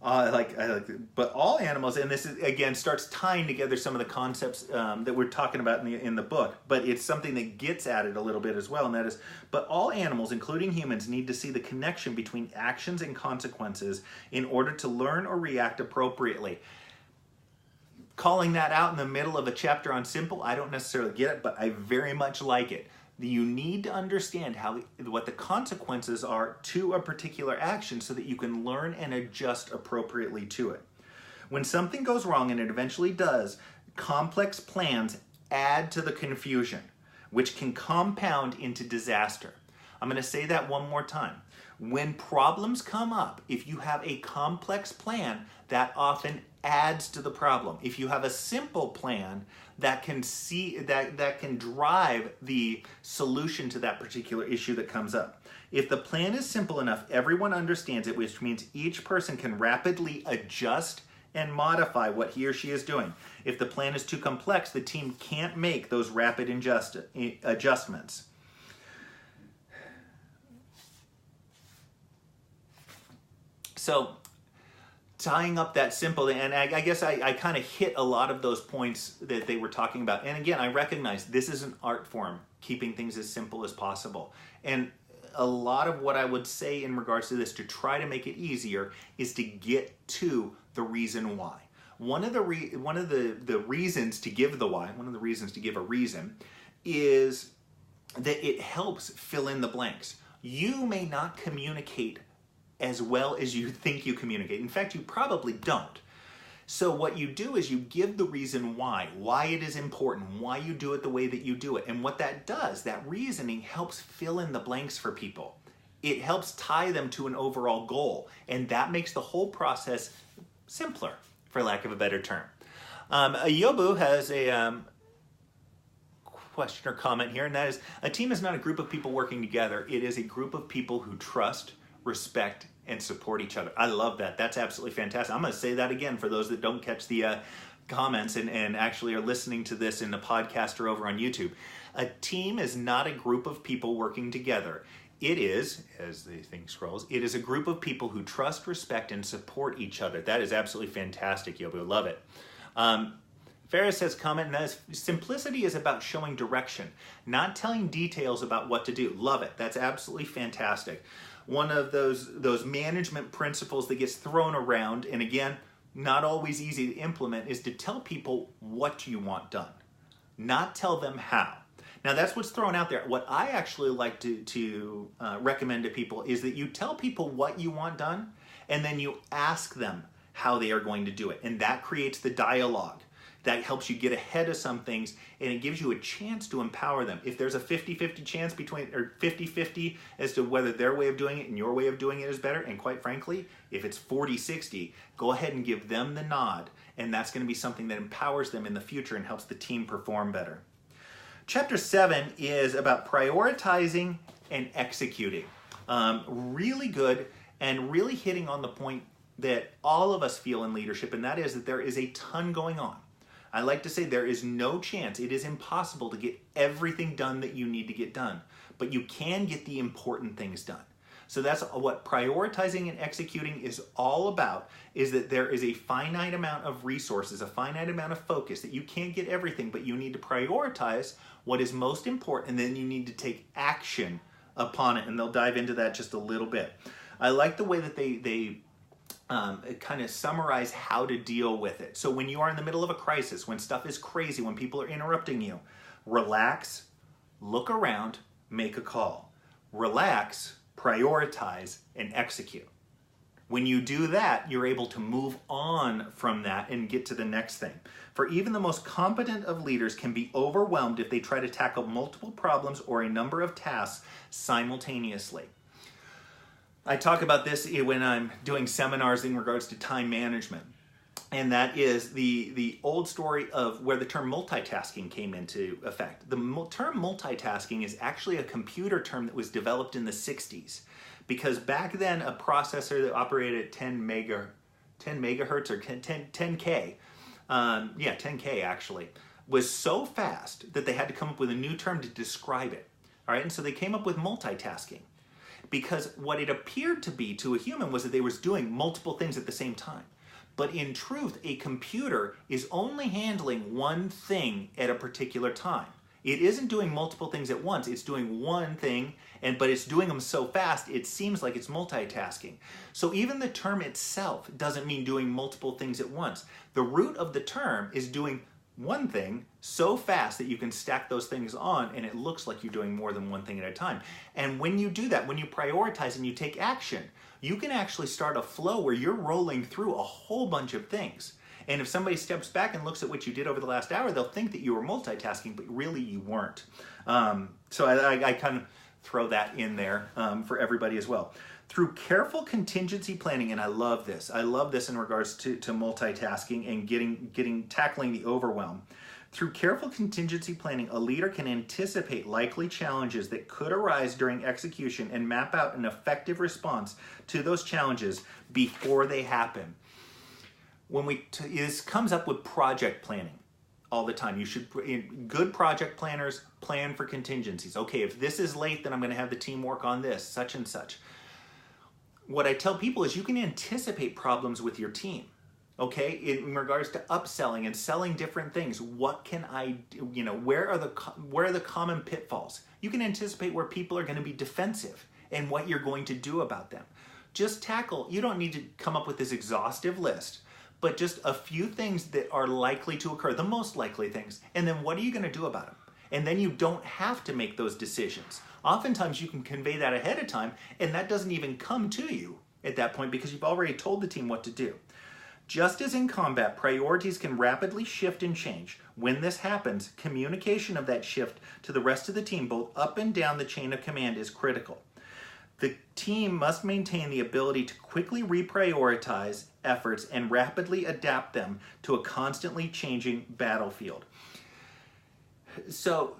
But all animals, and this is again starts tying together some of the concepts that we're talking about in the book, but it's something that gets at it a little bit as well, and that is, but all animals, including humans, need to see the connection between actions and consequences in order to learn or react appropriately. Calling that out in the middle of a chapter on simple, I don't necessarily get it, but I very much like it. You need to understand what the consequences are to a particular action so that you can learn and adjust appropriately to it. When something goes wrong, and it eventually does, complex plans add to the confusion, which can compound into disaster. I'm going to say that one more time. When problems come up, if you have a complex plan, that often adds to the problem. If you have a simple plan, that can drive the solution to that particular issue that comes up. If the plan is simple enough, everyone understands it, which means each person can rapidly adjust and modify what he or she is doing. If the plan is too complex, the team can't make those rapid adjustments. So, tying up that simple, and I guess I kind of hit a lot of those points that they were talking about. And again, I recognize this is an art form, keeping things as simple as possible. And a lot of what I would say in regards to this to try to make it easier is to get to the reason why. One of the reasons to give the why, one of the reasons to give a reason is that it helps fill in the blanks. You may not communicate as well as you think you communicate. In fact, you probably don't. So what you do is you give the reason why it is important, why you do it the way that you do it. And what that does, that reasoning helps fill in the blanks for people. It helps tie them to an overall goal. And that makes the whole process simpler, for lack of a better term. Yobu has a question or comment here, and that is, a team is not a group of people working together. It is a group of people who trust, respect, and support each other. I love that. That's absolutely fantastic. I'm going to say that again for those that don't catch the comments and actually are listening to this in the podcast or over on YouTube. A team is not a group of people working together. It is, as the thing scrolls, it is a group of people who trust, respect, and support each other. That is absolutely fantastic, Yobu. Love it. Ferris has comment, and that is, simplicity is about showing direction, not telling details about what to do. Love it. That's absolutely fantastic. One of those management principles that gets thrown around, and again, not always easy to implement, is to tell people what you want done, not tell them how. Now that's what's thrown out there. What I actually like to recommend to people is that you tell people what you want done, and then you ask them how they are going to do it. And that creates the dialogue. That helps you get ahead of some things, and it gives you a chance to empower them. If there's a 50-50 chance between, or 50-50 as to whether their way of doing it and your way of doing it is better, and quite frankly, if it's 40-60, go ahead and give them the nod, and that's going to be something that empowers them in the future and helps the team perform better. Chapter 7 is about prioritizing and executing. Really good and really hitting on the point that all of us feel in leadership, and that is that there is a ton going on. I like to say there is no chance, it is impossible to get everything done that you need to get done, but you can get the important things done. So that's what prioritizing and executing is all about, is that there is a finite amount of resources, a finite amount of focus, that you can't get everything, but you need to prioritize what is most important, and then you need to take action upon it, and they'll dive into that just a little bit. I like the way that they kind of summarize how to deal with it. So when you are in the middle of a crisis, when stuff is crazy, when people are interrupting you, relax, look around, make a call. Relax, prioritize, and execute. When you do that, you're able to move on from that and get to the next thing. For even the most competent of leaders can be overwhelmed if they try to tackle multiple problems or a number of tasks simultaneously. I talk about this when I'm doing seminars in regards to time management. And that is the old story of where the term multitasking came into effect. The term multitasking is actually a computer term that was developed in the 60s. Because back then, a processor that operated at 10 megahertz or 10K, 10K actually, was so fast that they had to come up with a new term to describe it. All right, and so they came up with multitasking. Because what it appeared to be to a human was that they was doing multiple things at the same time. But in truth, a computer is only handling one thing at a particular time. It isn't doing multiple things at once. It's doing one thing, but it's doing them so fast, it seems like it's multitasking. So even the term itself doesn't mean doing multiple things at once. The root of the term is doing one thing so fast that you can stack those things on, and it looks like you're doing more than one thing at a time. And when you do that, when you prioritize and you take action, you can actually start a flow where you're rolling through a whole bunch of things. And if somebody steps back and looks at what you did over the last hour, they'll think that you were multitasking, but really you weren't. So I kind of throw that in there for everybody as well. Through careful contingency planning, and I love this in regards to multitasking and tackling the overwhelm. Through careful contingency planning, a leader can anticipate likely challenges that could arise during execution and map out an effective response to those challenges before they happen. This comes up with project planning all the time. Good project planners plan for contingencies. Okay, if this is late, then I'm going to have the team work on this, such and such. What I tell people is you can anticipate problems with your team, okay? In regards to upselling and selling different things, what can I do? Where are the common pitfalls? You can anticipate where people are going to be defensive and what you're going to do about them. Just tackle, you don't need to come up with this exhaustive list, but just a few things that are likely to occur, the most likely things, and then what are you going to do about them? And then you don't have to make those decisions. Oftentimes you can convey that ahead of time, and that doesn't even come to you at that point because you've already told the team what to do. Just as in combat, priorities can rapidly shift and change. When this happens, communication of that shift to the rest of the team, both up and down the chain of command, is critical. The team must maintain the ability to quickly reprioritize efforts and rapidly adapt them to a constantly changing battlefield. So,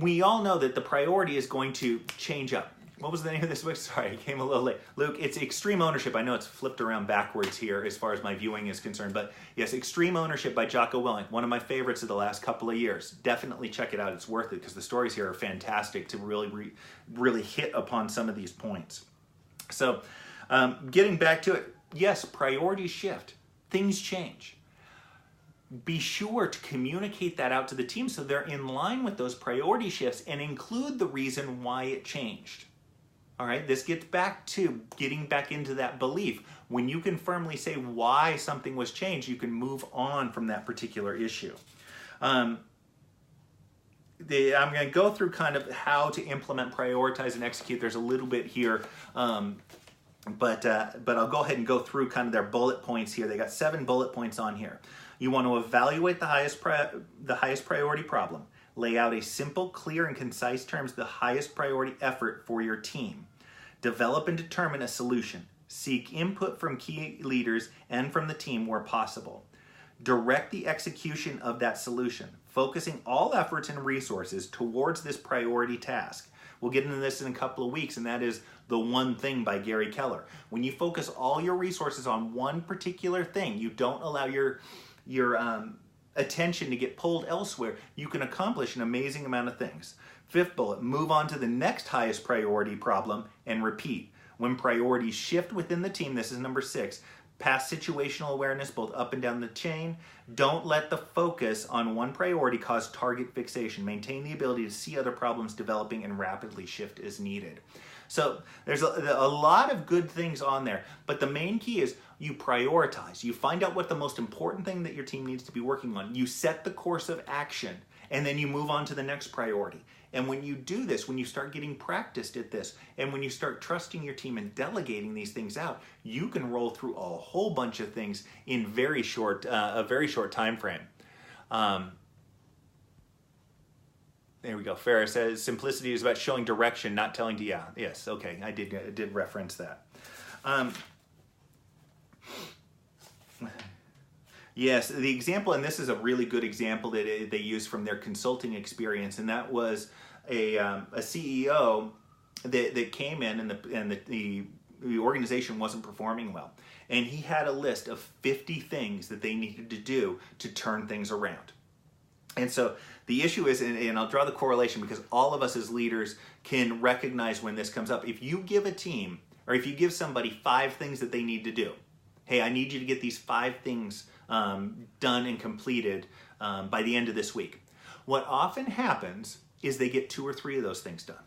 we all know that the priority is going to change up. What was the name of this book? Sorry, I came a little late. Luke, it's Extreme Ownership. I know it's flipped around backwards here as far as my viewing is concerned, but yes, Extreme Ownership by Jocko Willink, one of my favorites of the last couple of years. Definitely check it out. It's worth it because the stories here are fantastic to really hit upon some of these points. So, getting back to it, yes, priorities shift. Things change. Be sure to communicate that out to the team so they're in line with those priority shifts and include the reason why it changed. All right, this gets back to getting back into that belief. When you can firmly say why something was changed, you can move on from that particular issue. I'm going to go through kind of how to implement, prioritize, and execute. There's a little bit here, but I'll go ahead and go through kind of their bullet points here. They got 7 bullet points on here. You want to evaluate the highest priority problem. Lay out a simple, clear, and concise terms the highest priority effort for your team. Develop and determine a solution. Seek input from key leaders and from the team where possible. Direct the execution of that solution, focusing all efforts and resources towards this priority task. We'll get into this in a couple of weeks, and that is The One Thing by Gary Keller. When you focus all your resources on one particular thing, you don't allow your attention to get pulled elsewhere, you can accomplish an amazing amount of things. 5th bullet, move on to the next highest priority problem and repeat. When priorities shift within the team, this is number 6, past situational awareness both up and down the chain. Don't let the focus on one priority cause target fixation. Maintain the ability to see other problems developing and rapidly shift as needed. So there's a lot of good things on there, but the main key is you prioritize. You find out what the most important thing that your team needs to be working on. You set the course of action, and then you move on to the next priority. And when you do this, when you start getting practiced at this, and when you start trusting your team and delegating these things out, you can roll through a whole bunch of things in a very short time frame. There we go. Farrah says simplicity is about showing direction, not telling to. Yeah, yes, okay. I did reference that. Yes, the example, and this is a really good example that they used from their consulting experience, and that was a CEO that came in and the organization wasn't performing well, and he had a list of 50 things that they needed to do to turn things around. And so the issue is, and I'll draw the correlation because all of us as leaders can recognize when this comes up. If you give a team, or if you give somebody 5 things that they need to do, hey, I need you to get these 5 things done and completed by the end of this week. What often happens is they get 2 or 3 of those things done.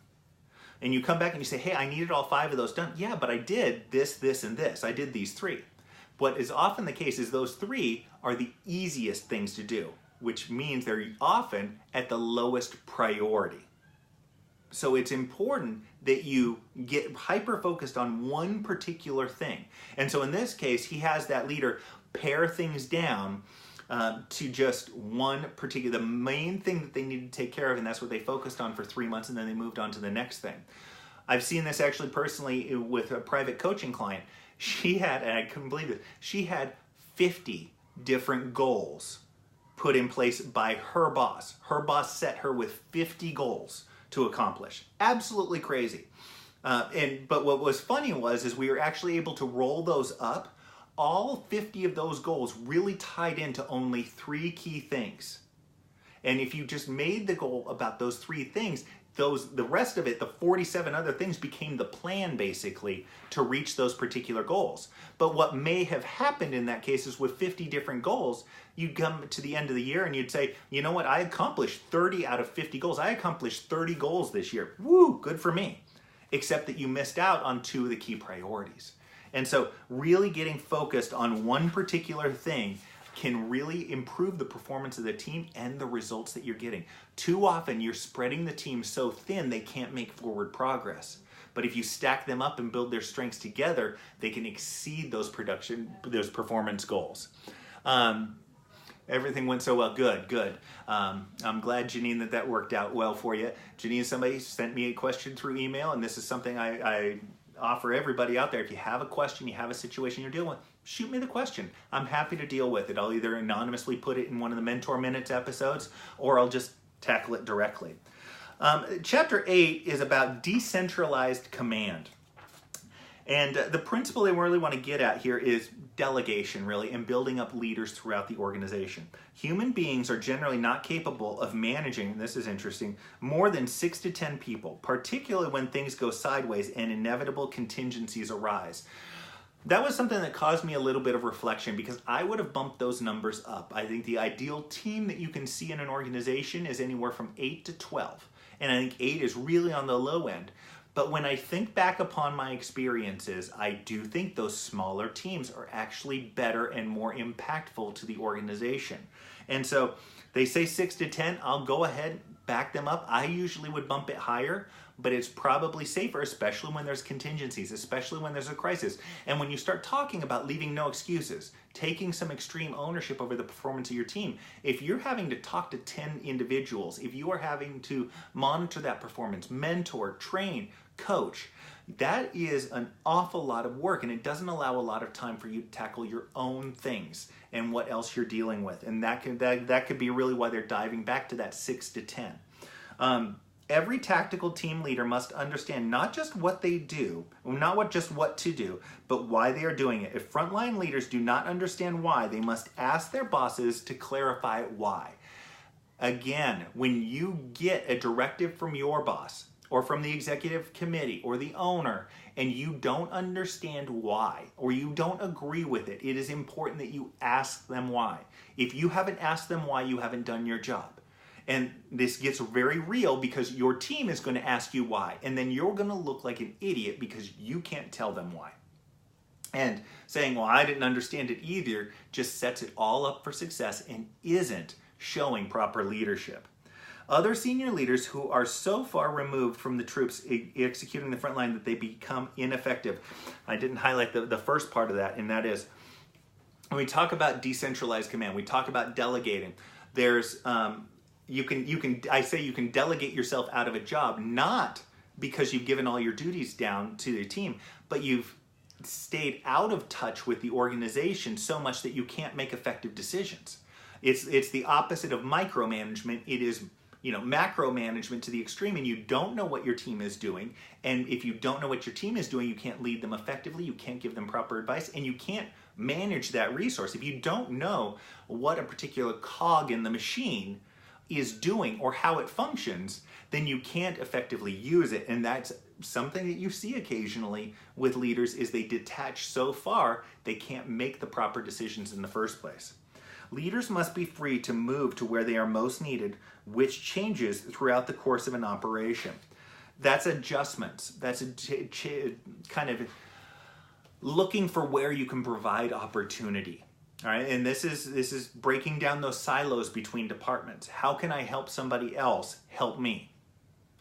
And you come back and you say, hey, I needed all 5 of those done. Yeah, but I did this, this, and this. I did these 3. What is often the case is those 3 are the easiest things to do, which means they're often at the lowest priority. So it's important that you get hyper-focused on one particular thing. And so in this case, he has that leader pare things down to just one particular, the main thing that they needed to take care of, and that's what they focused on for 3 months, and then they moved on to the next thing. I've seen this actually personally with a private coaching client. She had, and I couldn't believe it, she had 50 different goals put in place by her boss. Her boss set her with 50 goals to accomplish. Absolutely crazy. But what was funny is we were actually able to roll those up. All 50 of those goals really tied into only 3 key things. And if you just made the goal about those 3 things, the rest of it, the 47 other things, became the plan basically to reach those particular goals. But what may have happened in that case is with 50 different goals, you'd come to the end of the year and you'd say, you know what, I accomplished 30 out of 50 goals. I accomplished 30 goals this year. Woo, good for me. except that you missed out on two of the key priorities. And so really getting focused on one particular thing can really improve the performance of the team and the results that you're getting. Too often you're spreading the team so thin they can't make forward progress. But if you stack them up and build their strengths together, they can exceed those performance goals. Everything went so well. Good. I'm glad, Janine, that worked out well for you. Janine, somebody sent me a question through email, and this is something I offer everybody out there. If you have a question, you have a situation you're dealing with, shoot me the question. I'm happy to deal with it. I'll either anonymously put it in one of the Mentor Minutes episodes, or I'll just tackle it directly. Chapter 8 is about decentralized command. And the principle they really want to get at here is delegation, really, and building up leaders throughout the organization. Human beings are generally not capable of managing, and this is interesting, more than 6 to 10 people, particularly when things go sideways and inevitable contingencies arise. That was something that caused me a little bit of reflection, because I would have bumped those numbers up. I think the ideal team that you can see in an organization is anywhere from 8 to 12. And I think 8 is really on the low end. But when I think back upon my experiences, I do think those smaller teams are actually better and more impactful to the organization. And so they say 6 to 10, I'll go ahead, back them up. I usually would bump it higher, but it's probably safer, especially when there's contingencies, especially when there's a crisis. And when you start talking about leaving no excuses, taking some extreme ownership over the performance of your team, if you're having to talk to 10 individuals, if you are having to monitor that performance, mentor, train, coach, that is an awful lot of work, and it doesn't allow a lot of time for you to tackle your own things and what else you're dealing with. And that could be really why they're diving back to that 6 to 10. Every tactical team leader must understand not just what they do, not just what to do, but why they are doing it. If frontline leaders do not understand why, they must ask their bosses to clarify why. Again, when you get a directive from your boss or from the executive committee or the owner, and you don't understand why, or you don't agree with it, it is important that you ask them why. If you haven't asked them why, you haven't done your job. And this gets very real, because your team is going to ask you why. And then you're going to look like an idiot because you can't tell them why. And saying, well, I didn't understand it either, just sets it all up for success and isn't showing proper leadership. Other senior leaders who are so far removed from the troops executing the front line that they become ineffective. I didn't highlight the first part of that, and that is, when we talk about decentralized command, we talk about delegating. There's... You can delegate yourself out of a job, not because you've given all your duties down to the team, but you've stayed out of touch with the organization so much that you can't make effective decisions. It's the opposite of micromanagement. It is, macro management to the extreme, and you don't know what your team is doing. And if you don't know what your team is doing, you can't lead them effectively, you can't give them proper advice, and you can't manage that resource. If you don't know what a particular cog in the machine is doing or how it functions, then you can't effectively use it. And that's something that you see occasionally with leaders, is they detach so far they can't make the proper decisions in the first place. Leaders must be free to move to where they are most needed, which changes throughout the course of an operation. That's adjustments. That's kind of looking for where you can provide opportunity. All right, and this is breaking down those silos between departments. How can I help somebody else help me?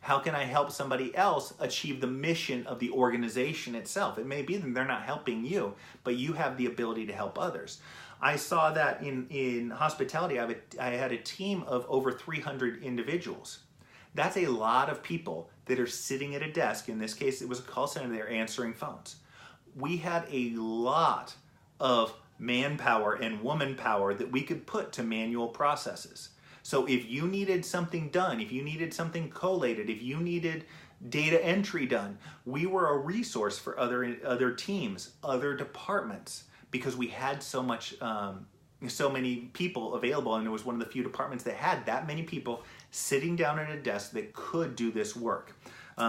How can I help somebody else achieve the mission of the organization itself? It may be that they're not helping you, but you have the ability to help others. I saw that in hospitality. I had a team of over 300 individuals. That's a lot of people that are sitting at a desk. In this case, it was a call center. They're answering phones. We had a lot of manpower and woman power that we could put to manual processes. So if you needed something done, if you needed something collated, if you needed data entry done, we were a resource for other teams, other departments, because we had so many people available, and it was one of the few departments that had that many people sitting down at a desk that could do this work.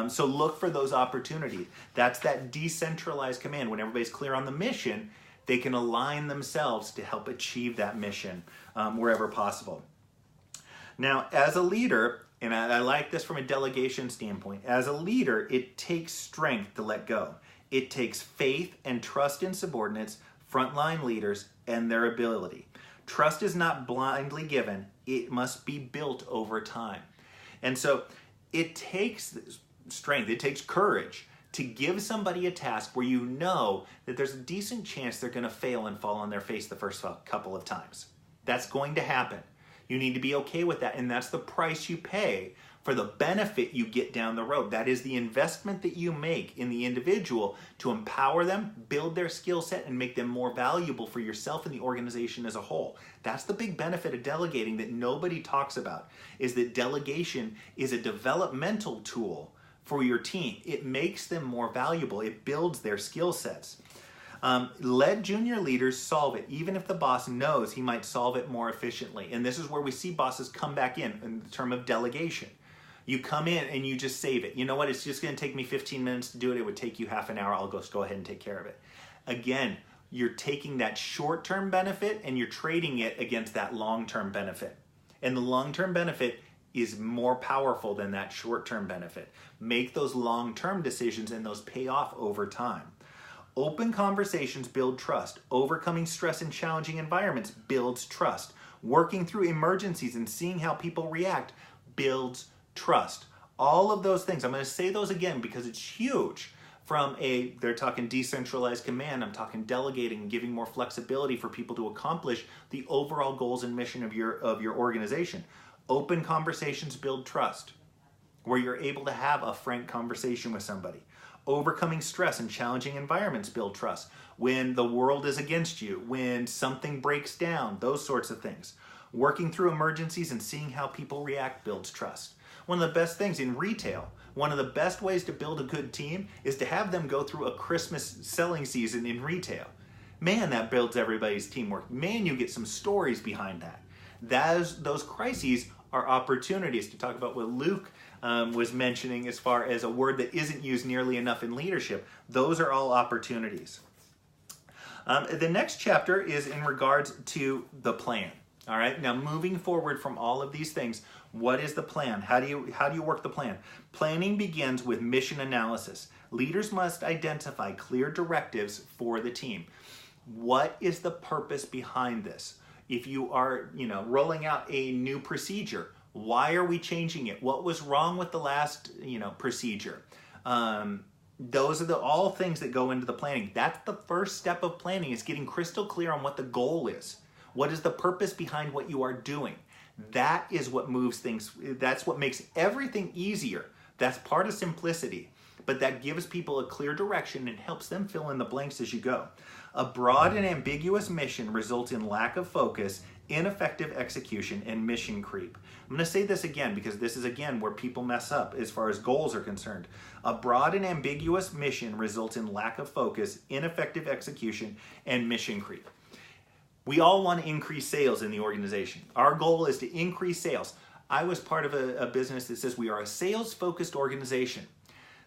So look for those opportunities. That's that decentralized command. When everybody's clear on the mission, they can align themselves to help achieve that mission wherever possible. Now, as a leader, And I like this from a delegation standpoint. As a leader, it takes strength to let go. It takes faith and trust in subordinates, frontline leaders, and their ability. Trust is not blindly given. It must be built over time. And so it takes strength, it takes courage to give somebody a task where you know that there's a decent chance they're going to fail and fall on their face the first couple of times. That's going to happen. You need to be okay with that, and that's the price you pay for the benefit you get down the road. That is the investment that you make in the individual to empower them, build their skill set, and make them more valuable for yourself and the organization as a whole. That's the big benefit of delegating that nobody talks about, is that delegation is a developmental tool for your team. It makes them more valuable. It builds their skill sets. Let junior leaders solve it, even if the boss knows he might solve it more efficiently. And this is where we see bosses come back in the term of delegation. You come in and you just save it. You know what? It's just going to take me 15 minutes to do it. It would take you half an hour. I'll just go ahead and take care of it. Again, you're taking that short-term benefit and you're trading it against that long-term benefit. And the long-term benefit is more powerful than that short-term benefit. Make those long-term decisions and those pay off over time. Open conversations build trust. Overcoming stress in challenging environments builds trust. Working through emergencies and seeing how people react builds trust. All of those things, I'm going to say those again because it's huge. They're talking decentralized command, I'm talking delegating, giving more flexibility for people to accomplish the overall goals and mission of your organization. Open conversations build trust, where you're able to have a frank conversation with somebody. Overcoming stress in challenging environments build trust. When the world is against you, when something breaks down, those sorts of things. Working through emergencies and seeing how people react builds trust. One of the best things in retail, one of the best ways to build a good team is to have them go through a Christmas selling season in retail. Man, that builds everybody's teamwork. Man, you get some stories behind that. Those crises are opportunities to talk about what Luke was mentioning as far as a word that isn't used nearly enough in leadership. Those are all opportunities. The next chapter is in regards to the plan. All right, now moving forward from all of these things, what is the plan? How do you work the plan? Planning begins with mission analysis. Leaders must identify clear directives for the team. What is the purpose behind this? If you are, rolling out a new procedure, why are we changing it? What was wrong with the last, procedure? Those are all things that go into the planning. That's the first step of planning, is getting crystal clear on what the goal is. What is the purpose behind what you are doing? That is what moves things. That's what makes everything easier. That's part of simplicity, but that gives people a clear direction and helps them fill in the blanks as you go. A broad and ambiguous mission results in lack of focus, ineffective execution, and mission creep. I'm going to say this again because this is again where people mess up as far as goals are concerned. A broad and ambiguous mission results in lack of focus, ineffective execution, and mission creep. We all want to increase sales in the organization. Our goal is to increase sales. I was part of a business that says we are a sales-focused organization.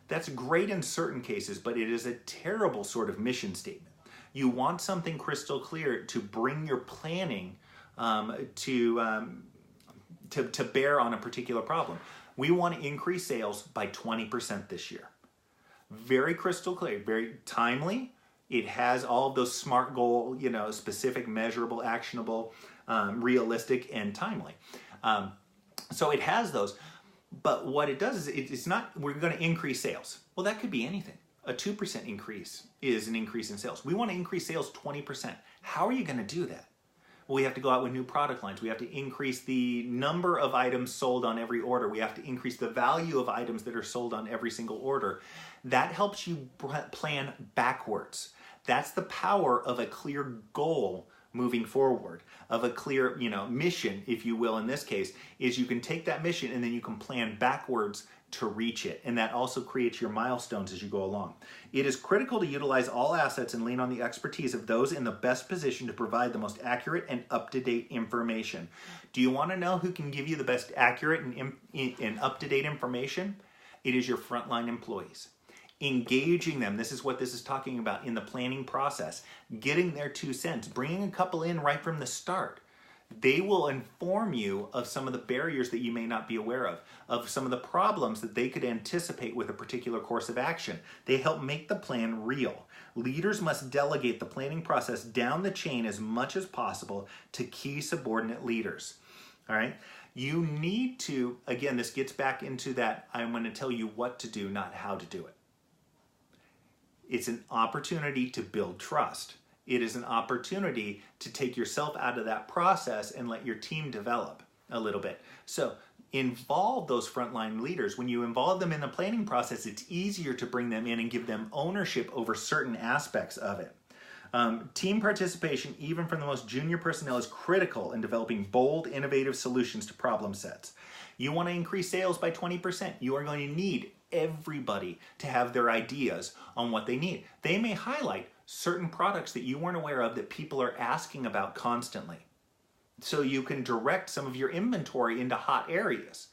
That's great in certain cases, but it is a terrible sort of mission statement. You want something crystal clear to bring your planning to bear on a particular problem. We want to increase sales by 20% this year. Very crystal clear, very timely. It has all of those SMART goal, specific, measurable, actionable, realistic, and timely. So it has those. But what it does is it's not, we're going to increase sales. Well, that could be anything. A 2% increase is an increase in sales. We want to increase sales 20%. How are you going to do that? Well, we have to go out with new product lines. We have to increase the number of items sold on every order. We have to increase the value of items that are sold on every single order. That helps you plan backwards. That's the power of a clear goal moving forward, of a clear, mission, if you will, in this case, is you can take that mission and then you can plan backwards to reach it. And that also creates your milestones as you go along. It is critical to utilize all assets and lean on the expertise of those in the best position to provide the most accurate and up-to-date information. Do you want to know who can give you the best accurate and up-to-date information? It is your frontline employees. Engaging them, this is what this is talking about in the planning process. Getting their 2 cents, bringing a couple in right from the start. They will inform you of some of the barriers that you may not be aware of some of the problems that they could anticipate with a particular course of action. They help make the plan real. Leaders must delegate the planning process down the chain as much as possible to key subordinate leaders. All right? You need to, again, this gets back into that I'm going to tell you what to do, not how to do it. It's an opportunity to build trust. It is an opportunity to take yourself out of that process and let your team develop a little bit. So involve those frontline leaders. When you involve them in the planning process, it's easier to bring them in and give them ownership over certain aspects of it. Team participation, even from the most junior personnel, is critical in developing bold, innovative solutions to problem sets. You want to increase sales by 20%. You are going to need everybody to have their ideas on what they need. They may highlight certain products that you weren't aware of that people are asking about constantly. So you can direct some of your inventory into hot areas.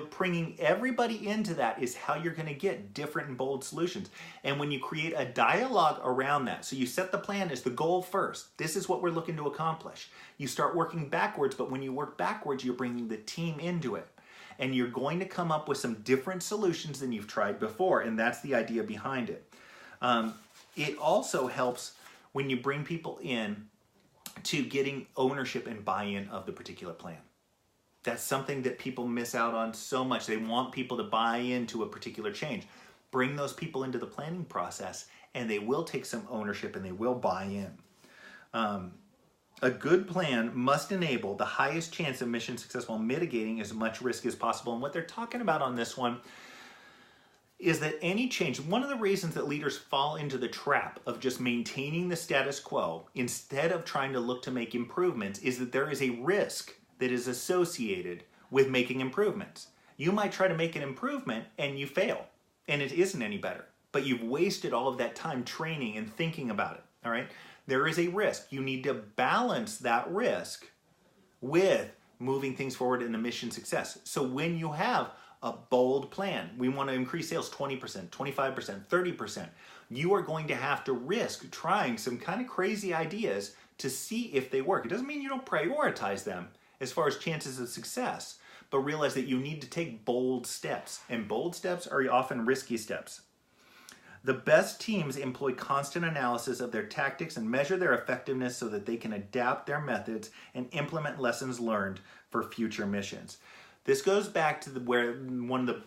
Bringing everybody into that is how you're going to get different and bold solutions. And when you create a dialogue around that, so you set the plan as the goal first. This is what we're looking to accomplish. You start working backwards, but when you work backwards, you're bringing the team into it. And you're going to come up with some different solutions than you've tried before, and that's the idea behind it. It also helps when you bring people in to getting ownership and buy-in of the particular plan. That's something that people miss out on so much. They want people to buy into a particular change. Bring those people into the planning process, and they will take some ownership and they will buy in. A good plan must enable the highest chance of mission success while mitigating as much risk as possible. And what they're talking about on this one is that any change, one of the reasons that leaders fall into the trap of just maintaining the status quo instead of trying to look to make improvements is that there is a risk that is associated with making improvements. You might try to make an improvement and you fail, and it isn't any better, but you've wasted all of that time training and thinking about it, all right? There is a risk. You need to balance that risk with moving things forward in the mission success. So when you have a bold plan, we want to increase sales 20%, 25%, 30%, you are going to have to risk trying some kind of crazy ideas to see if they work. It doesn't mean you don't prioritize them as far as chances of success, but realize that you need to take bold steps, and bold steps are often risky steps. The best teams employ constant analysis of their tactics and measure their effectiveness so that they can adapt their methods and implement lessons learned for future missions. This goes back to where one of the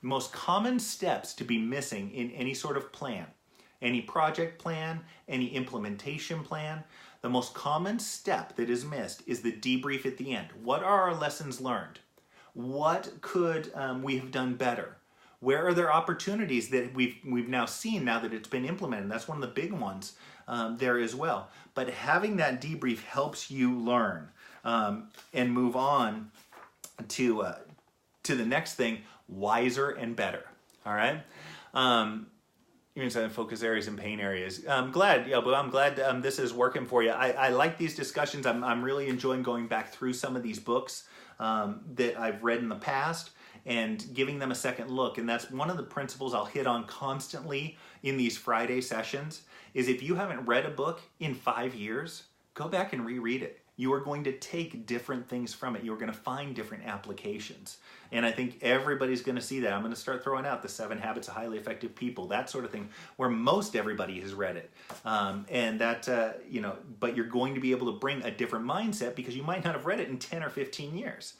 most common steps to be missing in any sort of plan, any project plan, any implementation plan, the most common step that is missed is the debrief at the end. What are our lessons learned? What could we have done better? Where are there opportunities that we've now seen now that it's been implemented? That's one of the big ones there as well. But having that debrief helps you learn and move on to the next thing, wiser and better. All right. You're going to focus areas and pain areas. I'm glad this is working for you. I like these discussions. I'm really enjoying going back through some of these books that I've read in the past and giving them a second look. And that's one of the principles I'll hit on constantly in these Friday sessions is if you haven't read a book in 5 years, go back and reread it. You are going to take different things from it. You're going to find different applications. And I think everybody's going to see that. I'm going to start throwing out the 7 Habits of Highly Effective People, that sort of thing, where most everybody has read it. But you're going to be able to bring a different mindset because you might not have read it in 10 or 15 years.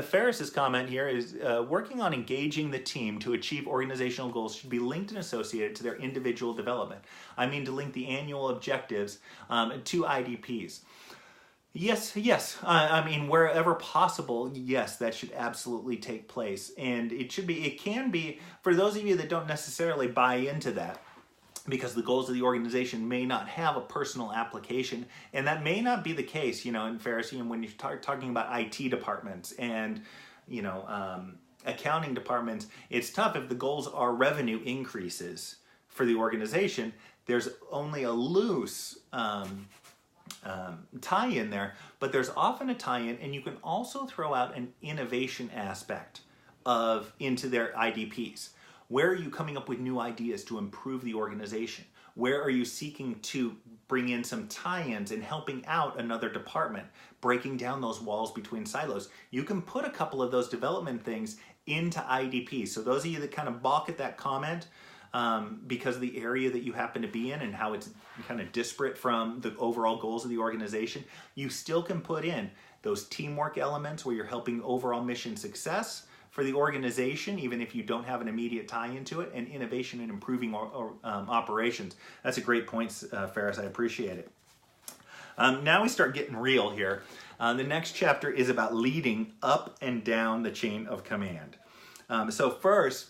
Ferris's comment here is working on engaging the team to achieve organizational goals should be linked and associated to their individual development. I mean to link the annual objectives to IDPs. Yes. I mean, wherever possible, yes, that should absolutely take place. And it can be, for those of you that don't necessarily buy into that, because the goals of the organization may not have a personal application, and that may not be the case, in Ferris, when you start talking about IT departments and, accounting departments, it's tough if the goals are revenue increases for the organization. There's only a loose tie-in there, but there's often a tie-in, and you can also throw out an innovation aspect into their IDPs. Where are you coming up with new ideas to improve the organization? Where are you seeking to bring in some tie-ins and helping out another department, breaking down those walls between silos? You can put a couple of those development things into IDP. So those of you that kind of balk at that comment because of the area that you happen to be in and how it's kind of disparate from the overall goals of the organization, you still can put in those teamwork elements where you're helping overall mission success for the organization, even if you don't have an immediate tie into it, and innovation and improving operations. That's a great point, Ferris. I appreciate it. Now we start getting real here. The next chapter is about leading up and down the chain of command. So first,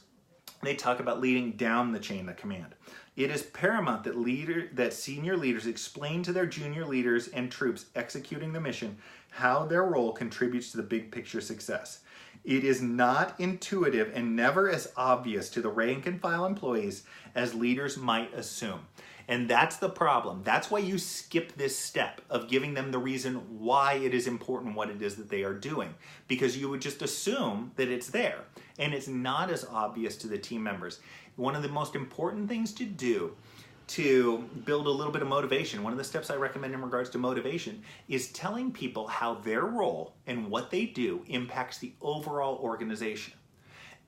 they talk about leading down the chain of command. It is paramount that senior leaders explain to their junior leaders and troops executing the mission how their role contributes to the big picture success. It is not intuitive and never as obvious to the rank and file employees as leaders might assume. And that's the problem. That's why you skip this step of giving them the reason why it is important what it is that they are doing. Because you would just assume that it's there. And it's not as obvious to the team members. One of the most important things to do to build a little bit of motivation, one of the steps I recommend in regards to motivation, is telling people how their role and what they do impacts the overall organization.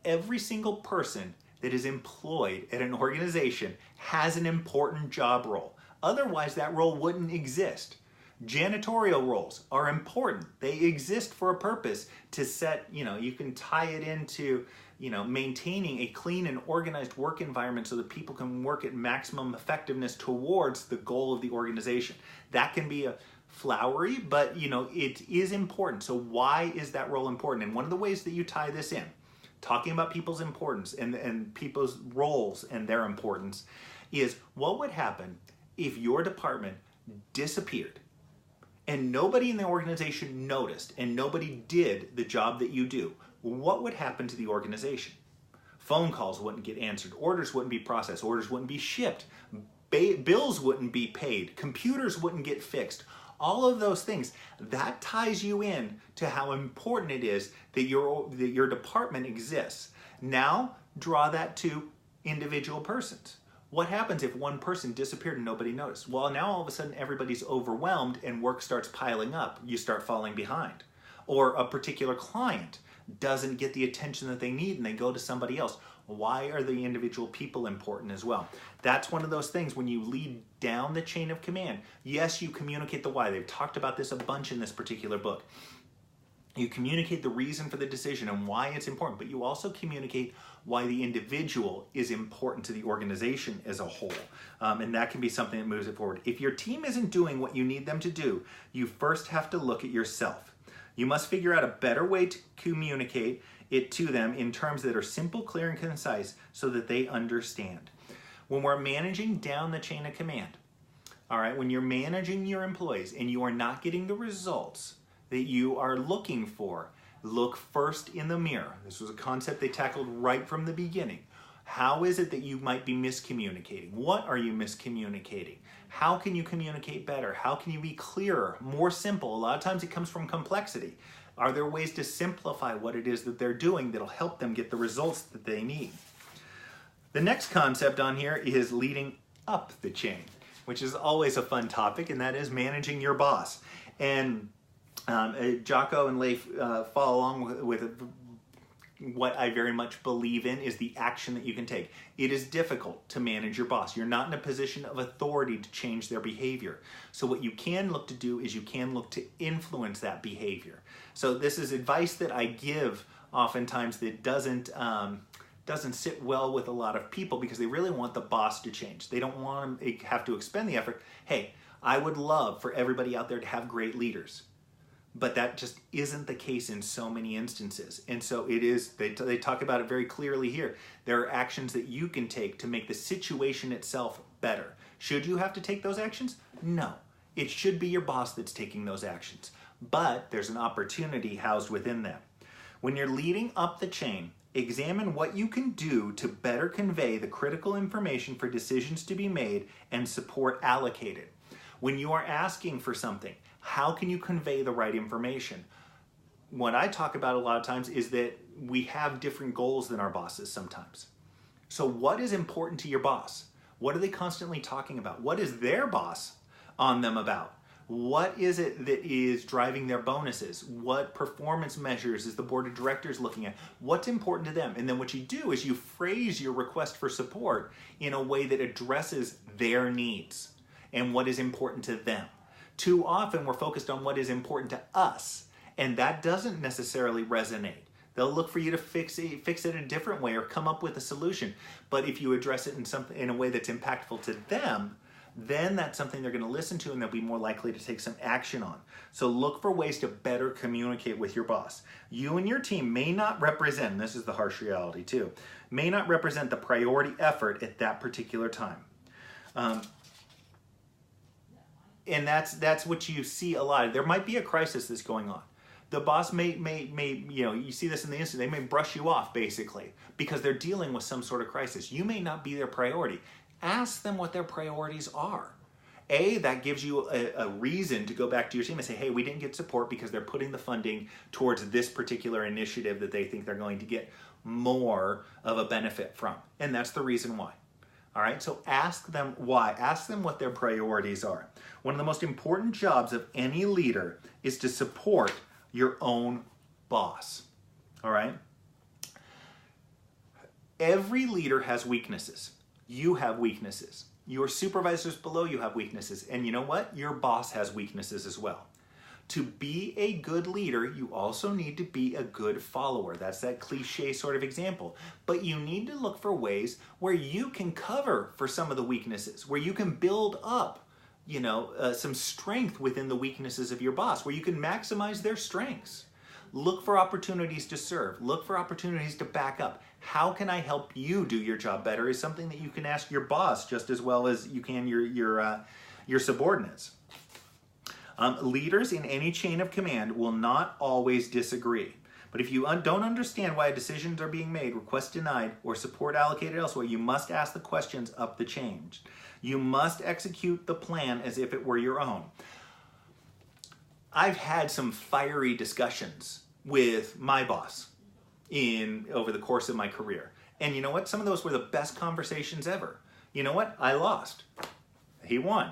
Every single person that is employed at an organization has an important job role. Otherwise, that role wouldn't exist. Janitorial roles are important. They exist for a purpose to set, you can tie it into, maintaining a clean and organized work environment so that people can work at maximum effectiveness towards the goal of the organization. That can be a flowery, but it is important. So why is that role important? And one of the ways that you tie this in, talking about people's importance and people's roles and their importance, is what would happen if your department disappeared and nobody in the organization noticed and nobody did the job that you do? What would happen to the organization? Phone calls wouldn't get answered, orders wouldn't be processed, orders wouldn't be shipped, bills wouldn't be paid, computers wouldn't get fixed. All of those things, that ties you in to how important it is that your department exists. Now, draw that to individual persons. What happens if one person disappeared and nobody noticed? Well, now all of a sudden everybody's overwhelmed and work starts piling up. You start falling behind. Or a particular client doesn't get the attention that they need and they go to somebody else. Why are the individual people important as well? That's one of those things when you lead down the chain of command. Yes, you communicate the why. They've talked about this a bunch in this particular book. You communicate the reason for the decision and why it's important, but you also communicate why the individual is important to the organization as a whole. And that can be something that moves it forward. If your team isn't doing what you need them to do, you first have to look at yourself. You must figure out a better way to communicate it to them in terms that are simple, clear, and concise so that they understand. When we're managing down the chain of command, all right, when you're managing your employees and you are not getting the results that you are looking for, look first in the mirror. This was a concept they tackled right from the beginning. How is it that you might be miscommunicating? What are you miscommunicating? How can you communicate better? How can you be clearer, more simple? A lot of times it comes from complexity. Are there ways to simplify what it is that they're doing that'll help them get the results that they need? The next concept on here is leading up the chain, which is always a fun topic, and that is managing your boss. And Jocko and Leif follow along with what I very much believe in is the action that you can take. It is difficult to manage your boss. You're not in a position of authority to change their behavior. So what you can look to do is you can look to influence that behavior. So this is advice that I give oftentimes that doesn't sit well with a lot of people because they really want the boss to change. They don't want to have to expend the effort. Hey, I would love for everybody out there to have great leaders. But that just isn't the case in so many instances. And so it is, they talk about it very clearly here. There are actions that you can take to make the situation itself better. Should you have to take those actions? No. It should be your boss that's taking those actions. But there's an opportunity housed within them. When you're leading up the chain, examine what you can do to better convey the critical information for decisions to be made and support allocated. When you are asking for something, how can you convey the right information? What I talk about a lot of times is that we have different goals than our bosses sometimes. So what is important to your boss? What are they constantly talking about? What is their boss on them about? What is it that is driving their bonuses? What performance measures is the board of directors looking at? What's important to them? And then what you do is you phrase your request for support in a way that addresses their needs and what is important to them. Too often we're focused on what is important to us, and that doesn't necessarily resonate. They'll look for you to fix it a different way or come up with a solution. But if you address it in a way that's impactful to them, then that's something they're going to listen to and they'll be more likely to take some action on. So look for ways to better communicate with your boss. You and your team may not represent, and this is the harsh reality too, may not represent the priority effort at that particular time. And that's what you see a lot. There might be a crisis that's going on. The boss may, you see this in the instant, they may brush you off basically because they're dealing with some sort of crisis. You may not be their priority. Ask them what their priorities are. That gives you a reason to go back to your team and say, hey, we didn't get support because they're putting the funding towards this particular initiative that they think they're going to get more of a benefit from. And that's the reason why. All right, so ask them why. Ask them what their priorities are. One of the most important jobs of any leader is to support your own boss. All right? Every leader has weaknesses. You have weaknesses. Your supervisors below you have weaknesses. And you know what? Your boss has weaknesses as well. To be a good leader, you also need to be a good follower. That's that cliche sort of example. But you need to look for ways where you can cover for some of the weaknesses, where you can build up, some strength within the weaknesses of your boss, where you can maximize their strengths. Look for opportunities to serve. Look for opportunities to back up. How can I help you do your job better is something that you can ask your boss just as well as you can your subordinates. Leaders in any chain of command will not always disagree. But if you don't understand why decisions are being made, requests denied, or support allocated elsewhere, you must ask the questions up the chain. You must execute the plan as if it were your own. I've had some fiery discussions with my boss over the course of my career. And you know what? Some of those were the best conversations ever. You know what? I lost. He won.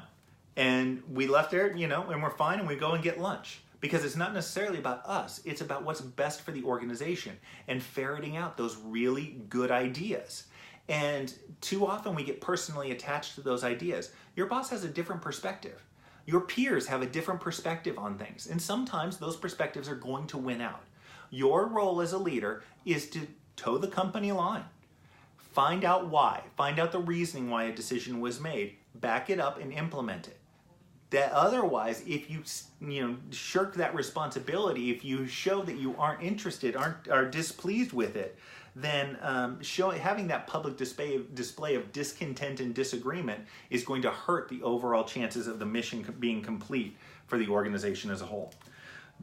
And we left there, and we're fine, and we go and get lunch. Because it's not necessarily about us. It's about what's best for the organization and ferreting out those really good ideas. And too often we get personally attached to those ideas. Your boss has a different perspective. Your peers have a different perspective on things. And sometimes those perspectives are going to win out. Your role as a leader is to toe the company line. Find out why. Find out the reasoning why a decision was made. Back it up and implement it. That otherwise, if you shirk that responsibility, if you show that you aren't interested, are displeased with it, then having that public display of discontent and disagreement is going to hurt the overall chances of the mission being complete for the organization as a whole.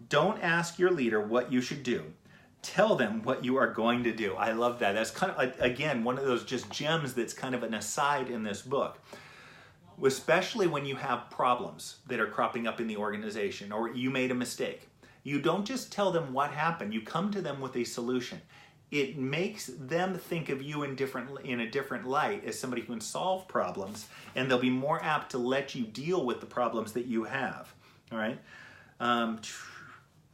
Don't ask your leader what you should do. Tell them what you are going to do. I love that. That's kind of, again, one of those just gems that's kind of an aside in this book. Especially when you have problems that are cropping up in the organization or you made a mistake. You don't just tell them what happened. You come to them with a solution. It makes them think of you in a different light as somebody who can solve problems, and they'll be more apt to let you deal with the problems that you have. All right?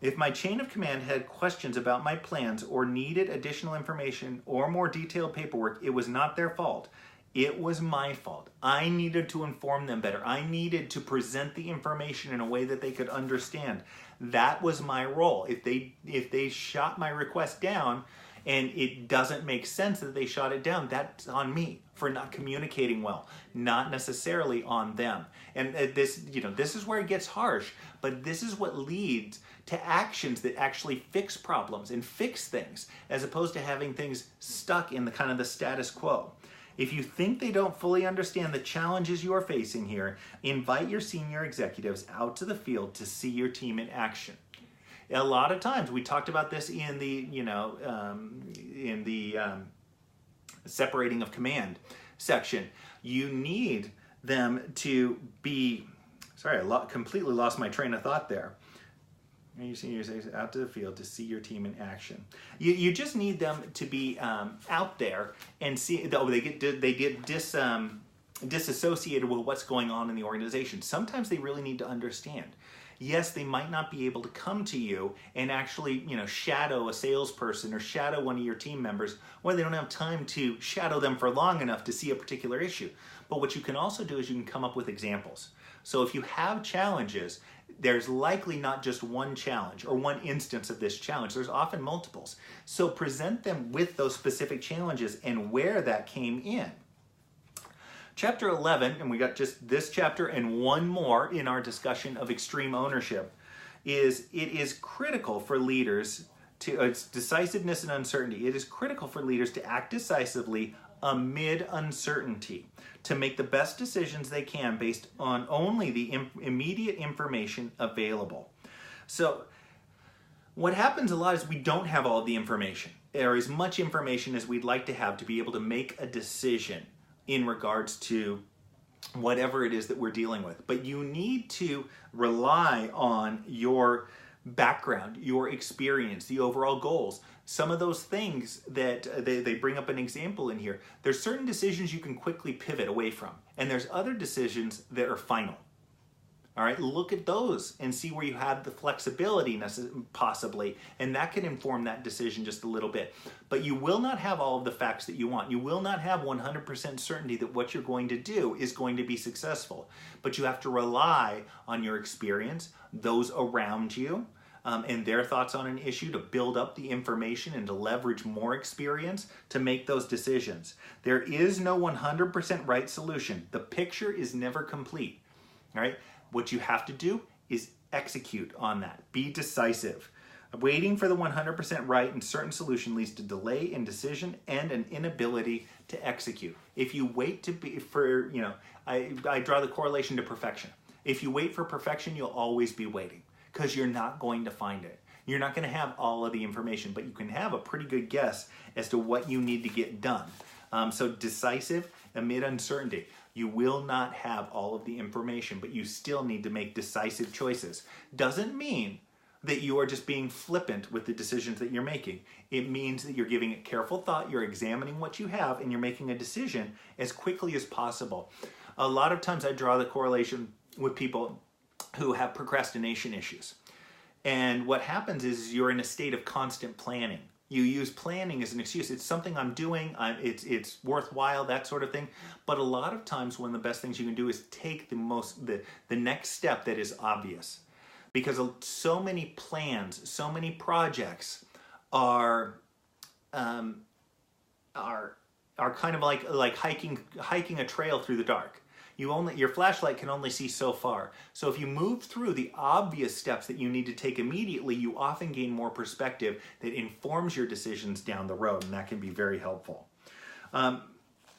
If my chain of command had questions about my plans or needed additional information or more detailed paperwork, it was not their fault. It was my fault. I needed to inform them better. I needed to present the information in a way that they could understand. That was my role. If they shot my request down and it doesn't make sense that they shot it down, that's on me for not communicating well, not necessarily on them. And this is where it gets harsh, but this is what leads to actions that actually fix problems and fix things, as opposed to having things stuck in the status quo. If you think they don't fully understand the challenges you are facing here, invite your senior executives out to the field to see your team in action. A lot of times, we talked about this in the separating of command section. You need them to be, sorry, completely lost my train of thought there. You see yourself out to the field to see your team in action. You just need them to be out there and see. They get disassociated with what's going on in the organization. Sometimes they really need to understand. Yes, they might not be able to come to you and actually, shadow a salesperson or shadow one of your team members, or they don't have time to shadow them for long enough to see a particular issue. But what you can also do is you can come up with examples. So if you have challenges, there's likely not just one challenge or one instance of this challenge. There's often multiples. So present them with those specific challenges and where that came in. Chapter 11, and we got just this chapter and one more in our discussion of extreme ownership, it is critical for leaders to, it's decisiveness and uncertainty. It is critical for leaders to act decisively amid uncertainty, to make the best decisions they can based on only the immediate information available. So what happens a lot is we don't have all of the information, or as much information as we'd like to have to be able to make a decision in regards to whatever it is that we're dealing with. But you need to rely on your background, your experience, the overall goals. Some of those things that they bring up an example in here. There's certain decisions you can quickly pivot away from, and there's other decisions that are final. All right, look at those and see where you have the flexibility possibly, and that can inform that decision just a little bit. But you will not have all of the facts that you want. You will not have 100% certainty that what you're going to do is going to be successful. But you have to rely on your experience, those around you, and their thoughts on an issue to build up the information and to leverage more experience to make those decisions. There is no 100% right solution. The picture is never complete. All right? What you have to do is execute on that. Be decisive. Waiting for the 100% right and certain solution leads to delay in decision and an inability to execute. If you wait I draw the correlation to perfection. If you wait for perfection, you'll always be waiting because you're not going to find it. You're not going to have all of the information, but you can have a pretty good guess as to what you need to get done. So decisive amid uncertainty. You will not have all of the information, but you still need to make decisive choices. Doesn't mean that you are just being flippant with the decisions that you're making. It means that you're giving it careful thought, you're examining what you have, and you're making a decision as quickly as possible. A lot of times I draw the correlation with people who have procrastination issues. And what happens is you're in a state of constant planning. You use planning as an excuse. It's something I'm doing, it's worthwhile, that sort of thing. But a lot of times one of the best things you can do is take the next step that is obvious. Because so many plans, so many projects are kind of like hiking a trail through the dark. Your flashlight can only see so far. So if you move through the obvious steps that you need to take immediately, you often gain more perspective that informs your decisions down the road, and that can be very helpful. The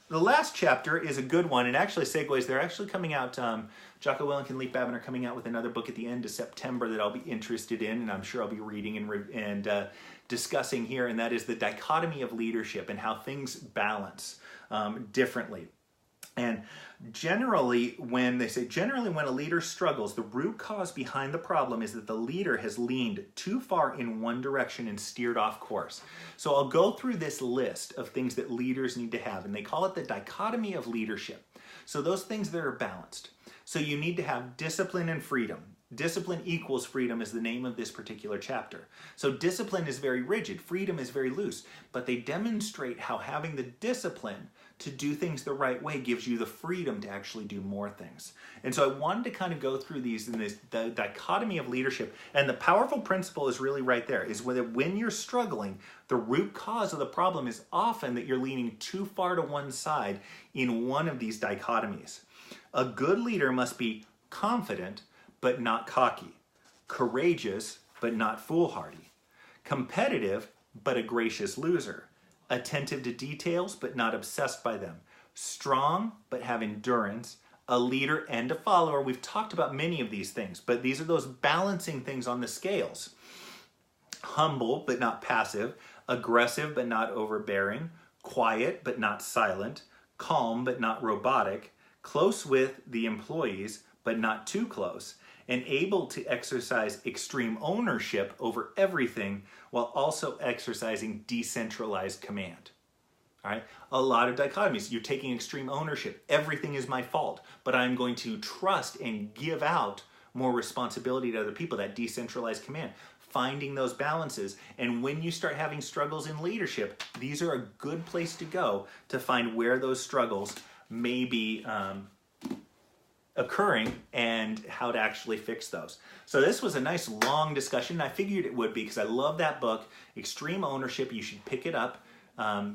last chapter is a good one, and actually segues. They're actually coming out, Jocko Willink and Leif Babin are coming out with another book at the end of September that I'll be interested in, and I'm sure I'll be reading and discussing here, and that is the dichotomy of leadership and how things balance differently. And generally, when a leader struggles, the root cause behind the problem is that the leader has leaned too far in one direction and steered off course. So I'll go through this list of things that leaders need to have, and they call it the dichotomy of leadership. So those things that are balanced. So you need to have discipline and freedom. Discipline equals freedom is the name of this particular chapter. So discipline is very rigid, freedom is very loose, but they demonstrate how having the discipline to do things the right way gives you the freedom to actually do more things. And so I wanted to kind of go through these in the dichotomy of leadership. And the powerful principle is really right there, is whether when you're struggling, the root cause of the problem is often that you're leaning too far to one side in one of these dichotomies. A good leader must be confident, but not cocky, courageous, but not foolhardy, competitive, but a gracious loser, attentive to details, but not obsessed by them, strong, but have endurance, a leader and a follower. We've talked about many of these things, but these are those balancing things on the scales. Humble, but not passive, aggressive, but not overbearing, quiet, but not silent, calm, but not robotic, close with the employees, but not too close, and able to exercise extreme ownership over everything while also exercising decentralized command. All right, a lot of dichotomies. You're taking extreme ownership. Everything is my fault, but I'm going to trust and give out more responsibility to other people, that decentralized command. Finding those balances. And when you start having struggles in leadership, these are a good place to go to find where those struggles may be occurring and how to actually fix those. So this was a nice long discussion. I figured it would be because I love that book, Extreme Ownership. You should pick it up.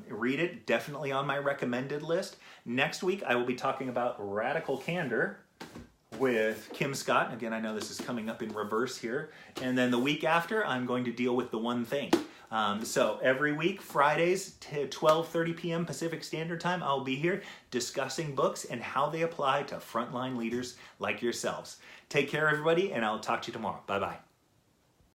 Read it, definitely on my recommended list. Next week, I will be talking about Radical Candor with Kim Scott. Again, I know this is coming up in reverse here. And then the week after, I'm going to deal with The One Thing. So every week, Fridays, 12:30 p.m. Pacific Standard Time, I'll be here discussing books and how they apply to frontline leaders like yourselves. Take care, everybody, and I'll talk to you tomorrow. Bye-bye.